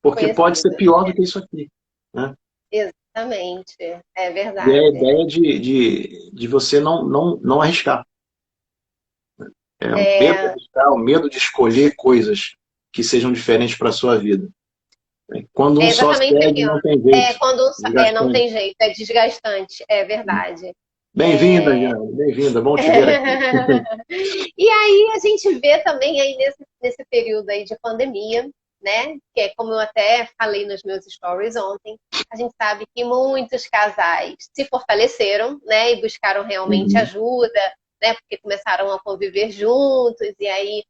S2: Porque pode ser
S1: conhecido.
S2: pior do que isso aqui, né?
S1: Exatamente. É
S2: E é a
S1: verdade.
S2: ideia de você não arriscar. É o medo de
S1: É,
S2: arriscar, o medo de escolher coisas que sejam diferentes para a sua vida. Quando
S1: é
S2: um só
S1: exatamente
S2: segue,
S1: aqui, ó.
S2: não tem jeito.
S1: Não
S2: Desgastante.
S1: tem jeito, é desgastante, é verdade.
S2: Bem-vinda,
S1: É,
S2: Jean. Bem-vinda. Bom te ver aqui.
S1: E aí a gente vê também aí nesse período aí de pandemia, né? Que é como eu até falei nos meus stories ontem, a gente sabe que muitos casais se fortaleceram, né? E buscaram realmente
S2: Uhum.
S1: ajuda, né? Porque começaram a conviver juntos e aí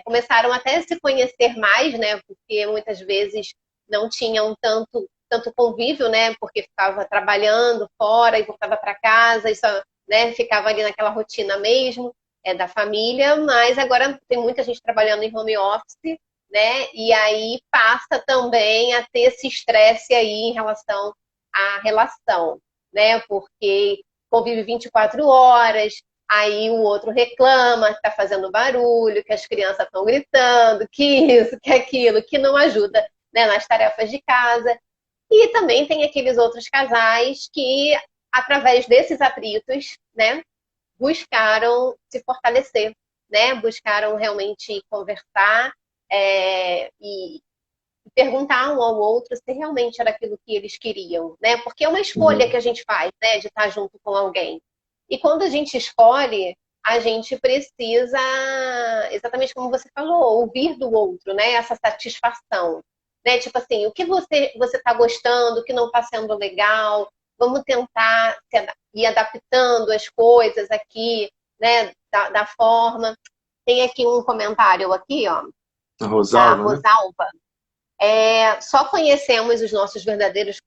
S1: começaram até a se conhecer mais, né? Porque muitas vezes não tinham tanto convívio, né? Porque ficava trabalhando fora e voltava para casa e só, né, ficava ali naquela rotina mesmo da família, mas agora tem muita gente trabalhando em home office, né? E aí passa também a ter esse estresse aí em relação à relação, né? Porque convive 24 horas, aí o outro reclama que está fazendo barulho, que as crianças estão gritando, que isso, que aquilo, que não ajuda, né, nas tarefas de casa. E também tem aqueles outros casais que, através desses atritos, né, buscaram se fortalecer, né? Buscaram realmente conversar e perguntar um ao outro se realmente era aquilo que eles queriam, né? Porque é uma escolha
S2: Uhum.
S1: que a gente faz, né? De estar junto com alguém. E quando a gente escolhe, a gente precisa, exatamente como você falou, ouvir do outro, né? Essa satisfação, né? Tipo assim, o que você está gostando, o que não está sendo legal, vamos tentar ir adaptando as coisas aqui, né? Da forma. Tem aqui um comentário aqui, ó,
S2: A
S1: da
S2: Rosalva, né?
S1: Rosalva. Só conhecemos os nossos verdadeiros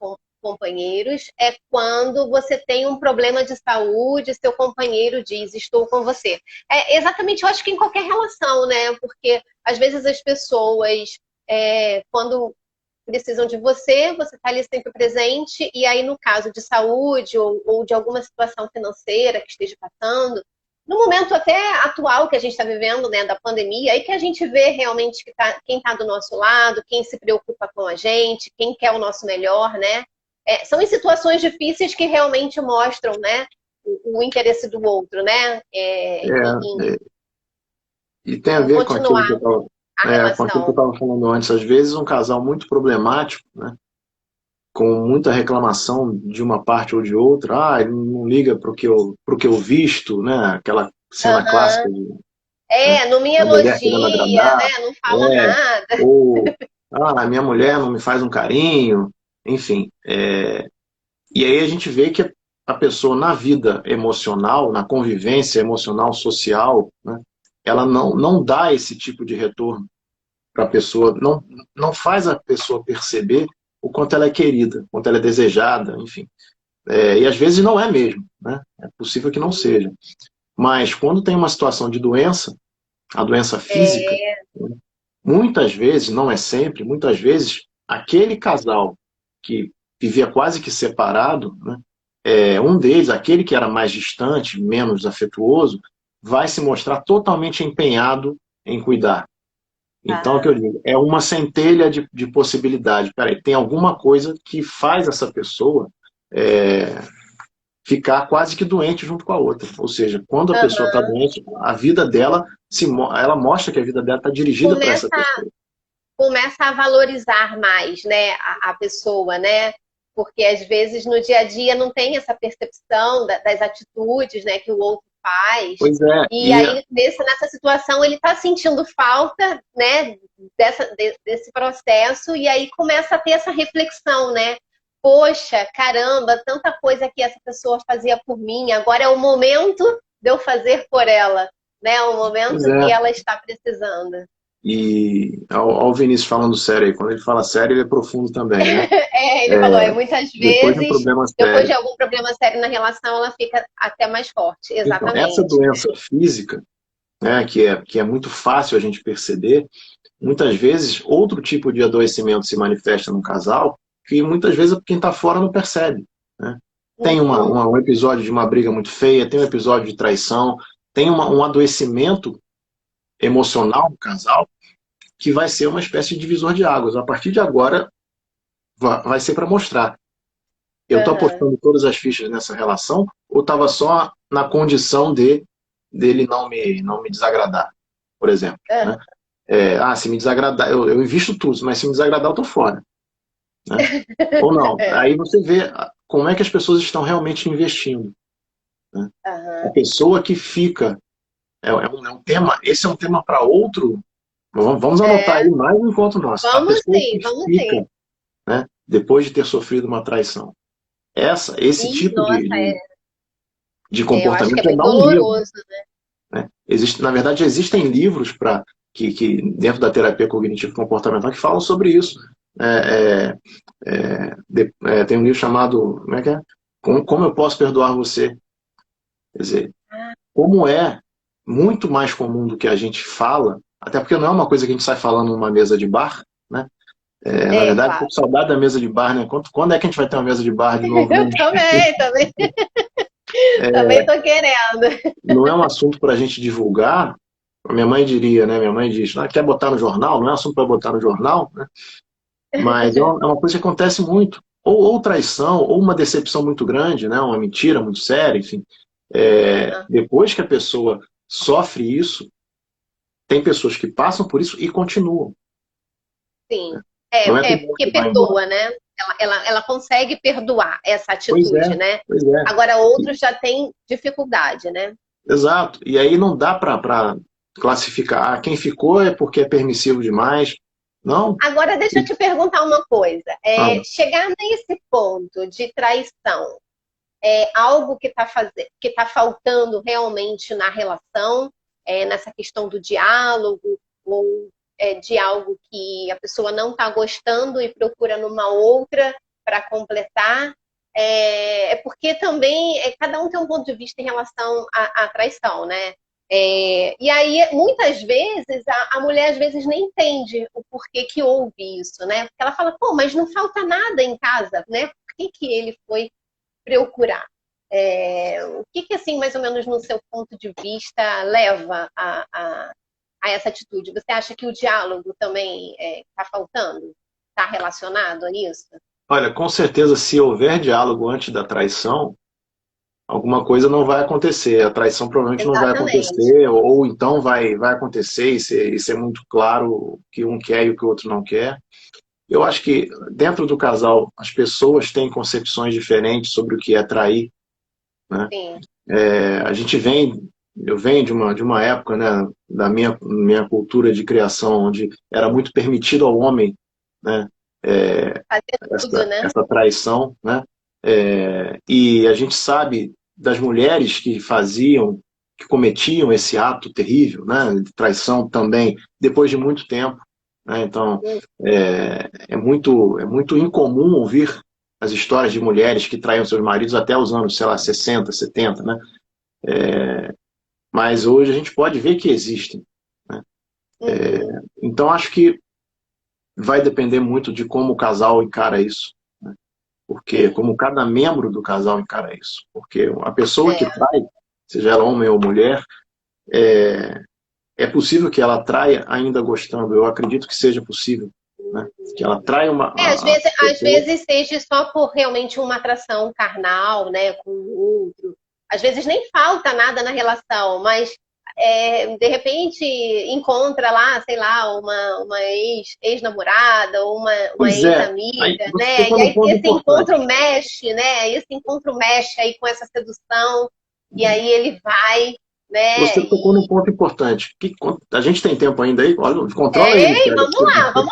S1: companheiros quando você tem um problema de saúde, seu companheiro diz, estou com você. Exatamente, eu acho que em qualquer relação, né? Porque às vezes as pessoas, quando precisam de você, você está ali sempre presente, e aí no caso de saúde ou de alguma situação financeira que esteja passando, no momento até atual que a gente está vivendo, né, da pandemia, aí que a gente vê realmente quem está do nosso lado, quem se preocupa com a gente, quem quer o nosso melhor, né? São em situações difíceis que realmente mostram, né, o interesse do outro, né,
S2: É, e tem a
S1: em
S2: ver com aquilo que
S1: continuar
S2: eu estava
S1: a
S2: com aquilo que eu
S1: relação.
S2: estava falando antes. Às vezes, um casal muito problemático, né? com muita reclamação de uma parte ou de outra. Ah, ele não liga pro que eu visto, né? Aquela cena clássica
S1: Aham.
S2: né,
S1: Não me
S2: da mulher querendo
S1: elogia,
S2: agradar,
S1: né? Não fala
S2: é,
S1: nada.
S2: ou a minha mulher não me faz um carinho, enfim. E aí a gente vê que a pessoa na vida emocional, na convivência emocional, social, né, ela não dá esse tipo de retorno para a pessoa, não faz a pessoa perceber o quanto ela é querida, o quanto ela é desejada, enfim. E às vezes não é mesmo, né? É possível que não seja. Mas quando tem uma situação de doença, a doença física,
S1: É,
S2: né, muitas vezes, não é sempre, muitas vezes, aquele casal que vivia quase que separado, né, um deles, aquele que era mais distante, menos afetuoso, vai se mostrar totalmente empenhado em cuidar. Então, é o que eu
S1: ah,
S2: digo, é uma centelha de possibilidade. Peraí, tem alguma coisa que faz essa pessoa é, ficar quase que doente junto com a outra. Ou seja, quando a pessoa está
S1: aham.
S2: doente, a vida dela, ela mostra que a vida dela está dirigida para essa
S1: Começa
S2: pessoa.
S1: começa a valorizar mais, né, a pessoa, né? Porque às vezes no dia a dia não tem essa percepção das atitudes, né, que o outro faz.
S2: Pois é,
S1: E aí nessa situação ele está sentindo falta, né, desse processo e aí começa a ter essa reflexão, né? Poxa, caramba, tanta coisa que essa pessoa fazia por mim, agora é o momento de eu fazer por ela, né? É o
S2: pois
S1: momento que
S2: é.
S1: ela está precisando.
S2: E ao Vinícius falando sério aí, quando ele fala sério, ele é profundo também, né?
S1: Ele falou, muitas
S2: Depois de um
S1: vezes,
S2: problema
S1: depois de
S2: sério.
S1: algum problema sério na relação, ela fica até mais forte.
S2: Então, essa
S1: Exatamente.
S2: doença física, né, que é muito fácil a gente perceber, muitas vezes outro tipo de adoecimento se manifesta no casal, que muitas vezes quem está fora não percebe. Né? Tem
S1: Uhum.
S2: um episódio de uma briga muito feia, tem um episódio de traição, tem um adoecimento emocional no casal, que vai ser uma espécie de divisor de águas. A partir de agora, vai ser para mostrar. Eu estou
S1: Uhum.
S2: apostando todas as fichas nessa relação ou estava só na condição dele não me desagradar, por exemplo.
S1: Uhum.
S2: Né? Se me desagradar, eu invisto tudo, mas se me desagradar, eu estou fora. Né? Ou não.
S1: É.
S2: Aí você vê como é que as pessoas estão realmente investindo. Né? A
S1: Uhum.
S2: pessoa que fica, é um tema, esse é um tema para outro. Vamos anotar aí
S1: É.
S2: mais um encontro nosso. A
S1: Vamos
S2: pessoa
S1: sim,
S2: que
S1: vamos sim.
S2: fica, né, depois de ter sofrido uma traição. Esse
S1: Ih,
S2: tipo de,
S1: nossa,
S2: de, de
S1: eu acho que é
S2: comportamento já
S1: bem
S2: dá um livro.
S1: doloroso.
S2: Né? Na verdade, existem livros que, dentro da terapia cognitivo-comportamental, que falam sobre isso. É, tem um livro chamado, como é que é? Como eu posso perdoar você? Quer dizer, como é muito mais comum do que a gente fala, até porque não é uma coisa que a gente sai falando numa mesa de bar, né? Na verdade, estou
S1: Claro.
S2: com saudade da mesa de bar, né? Quando é que a gente vai ter uma mesa de bar de novo, né?
S1: Eu também tô querendo.
S2: Não é um assunto para a gente divulgar. A minha mãe diria, né? Minha mãe diz, quer botar no jornal? Não é assunto para botar no jornal, né? Mas é uma coisa que acontece muito. Ou traição, ou uma decepção muito grande, né? Uma mentira muito séria, enfim. Depois que a pessoa sofre isso, tem pessoas que passam por isso e continuam.
S1: Sim.
S2: Não é
S1: É
S2: todo mundo
S1: porque
S2: que vai embora.
S1: perdoa, né? Ela consegue perdoar essa
S2: Pois é,
S1: atitude, né?
S2: pois é.
S1: Agora outros já têm dificuldade, né?
S2: Exato. E aí não dá para classificar. Quem ficou é porque é permissivo demais. Não.
S1: Agora deixa eu te perguntar uma coisa.
S2: Ah,
S1: Chegar nesse ponto de traição é algo que tá faltando realmente na relação, nessa questão do diálogo, ou de algo que a pessoa não está gostando e procura numa outra para completar. Porque também cada um tem um ponto de vista em relação à traição, né? E aí, muitas vezes, a mulher às vezes nem entende o porquê que houve isso, né? Porque ela fala, pô, mas não falta nada em casa, né? Por que ele foi procurar? O que, assim, mais ou menos, no seu ponto de vista, leva a essa atitude? Você acha que o diálogo também está faltando? Está relacionado a isso?
S2: olha, com certeza, se houver diálogo antes da traição, alguma coisa não vai acontecer. A traição provavelmente não vai
S1: Exatamente.
S2: acontecer, ou então vai acontecer e ser muito claro o que um quer e o que o outro não quer. Eu acho que dentro do casal as pessoas têm concepções diferentes sobre o que é trair, né?
S1: Sim.
S2: A gente eu venho de uma época, né, da minha cultura de criação, onde era muito permitido ao homem, né,
S1: Fazer tudo, né?
S2: essa traição, né? E a gente sabe das mulheres que cometiam esse ato terrível, né, de traição também, depois de muito tempo, né? Então, é muito incomum ouvir as histórias de mulheres que traíam seus maridos até os anos, sei lá, 60, 70, né? Mas hoje a gente pode ver que existem, né?
S1: Uhum.
S2: Então, acho que vai depender muito de como o casal encara isso, né? Porque
S1: Sim.
S2: como cada membro do casal encara isso. Porque a pessoa que
S1: É.
S2: trai, seja ela homem ou mulher, é possível que ela traia ainda gostando. Eu acredito que seja possível, né? Que ela traia a
S1: Às
S2: pessoa.
S1: vezes seja só por realmente uma atração carnal, né, com o outro. Às vezes nem falta nada na relação, mas de repente encontra lá, sei lá, uma ex-namorada ou uma
S2: Pois é, aí
S1: ex-amiga,
S2: você
S1: né?
S2: tocou
S1: E
S2: num
S1: aí
S2: ponto
S1: esse
S2: importante.
S1: encontro mexe, né? Esse encontro mexe aí com essa sedução, e aí ele vai, né?
S2: Você tocou num ponto importante. A gente tem tempo ainda aí? Olha, controla aí,
S1: Ei,
S2: Michele.
S1: vamos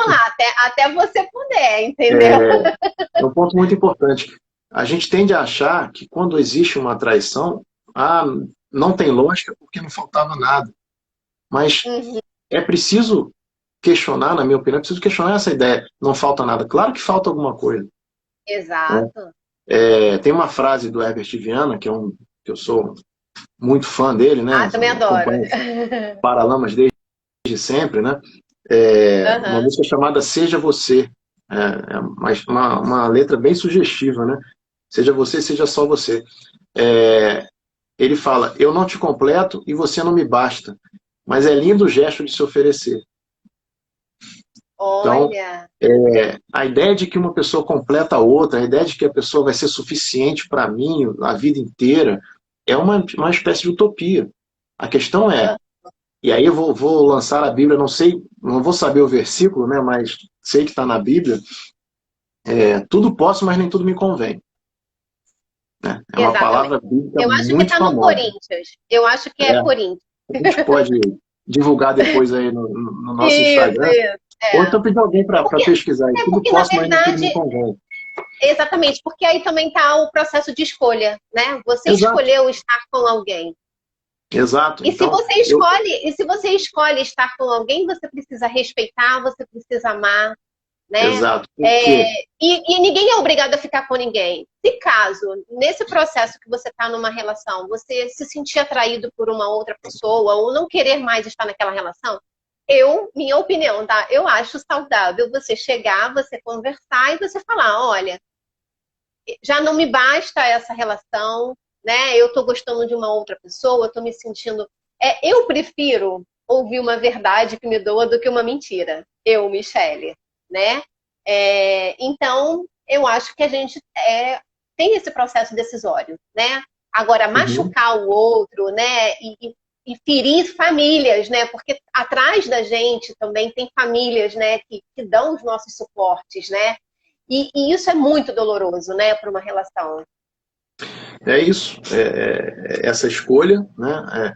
S1: lá, até você puder, entendeu?
S2: É, é um ponto muito importante. A gente tende a achar que quando existe uma traição, ah, não tem lógica porque não faltava nada. Mas
S1: Uhum,
S2: é preciso questionar, na minha opinião, é preciso questionar essa ideia. Não falta nada. Claro que falta alguma coisa, né?
S1: exato.
S2: Tem uma frase do Herbert Viana, que eu sou muito fã dele, né?
S1: Ah, também adoro.
S2: Acompanho Paralamas desde sempre, né? Uma
S1: Aham.
S2: música chamada Seja Você. Uma letra bem sugestiva, né? Seja você, seja só você. É, ele fala, eu não te completo e você não me basta, mas é lindo o gesto de se oferecer. Então,
S1: Olha,
S2: a ideia de que uma pessoa completa a outra, a ideia de que a pessoa vai ser suficiente para mim a vida inteira, é uma espécie de utopia. A questão é,
S1: ah,
S2: e aí eu vou lançar a Bíblia, não sei, não vou saber o versículo, né, mas sei que está na Bíblia, tudo posso, mas nem tudo me convém. Né? É uma
S1: exatamente.
S2: palavra bíblica
S1: Eu acho que
S2: muito
S1: está no
S2: famosa.
S1: Corinthians. Eu acho que é
S2: É,
S1: Corinthians.
S2: a gente pode divulgar depois aí no nosso
S1: Isso,
S2: Instagram,
S1: isso.
S2: ou
S1: É.
S2: então pedir alguém para
S1: Porque,
S2: pesquisar. Tudo
S1: porque, na
S2: posso, mas nem tudo me
S1: verdade,
S2: convém.
S1: exatamente, porque aí também está o processo de escolha, né? Você
S2: Exato,
S1: escolheu estar com alguém.
S2: exato.
S1: E se
S2: Então,
S1: você escolhe estar com alguém, você precisa respeitar, você precisa amar, né?
S2: exato. Por quê?
S1: E ninguém é obrigado a ficar com ninguém. Se caso, nesse processo que você está numa relação, você se sentir atraído por uma outra pessoa ou não querer mais estar naquela relação, minha opinião, tá? Eu acho saudável você chegar, você conversar e você falar, olha, já não me basta essa relação, né? Eu tô gostando de uma outra pessoa, eu tô me sentindo. Eu prefiro ouvir uma verdade que me doa do que uma mentira. Eu, Michele, né? Então, eu acho que a gente tem esse processo decisório, né? Agora,
S2: Uhum,
S1: machucar o outro, né? E ferir famílias, né? Porque atrás da gente também tem famílias, né? Que dão os nossos suportes, né? E isso é muito doloroso, né, para uma relação.
S2: é isso. Essa escolha, né?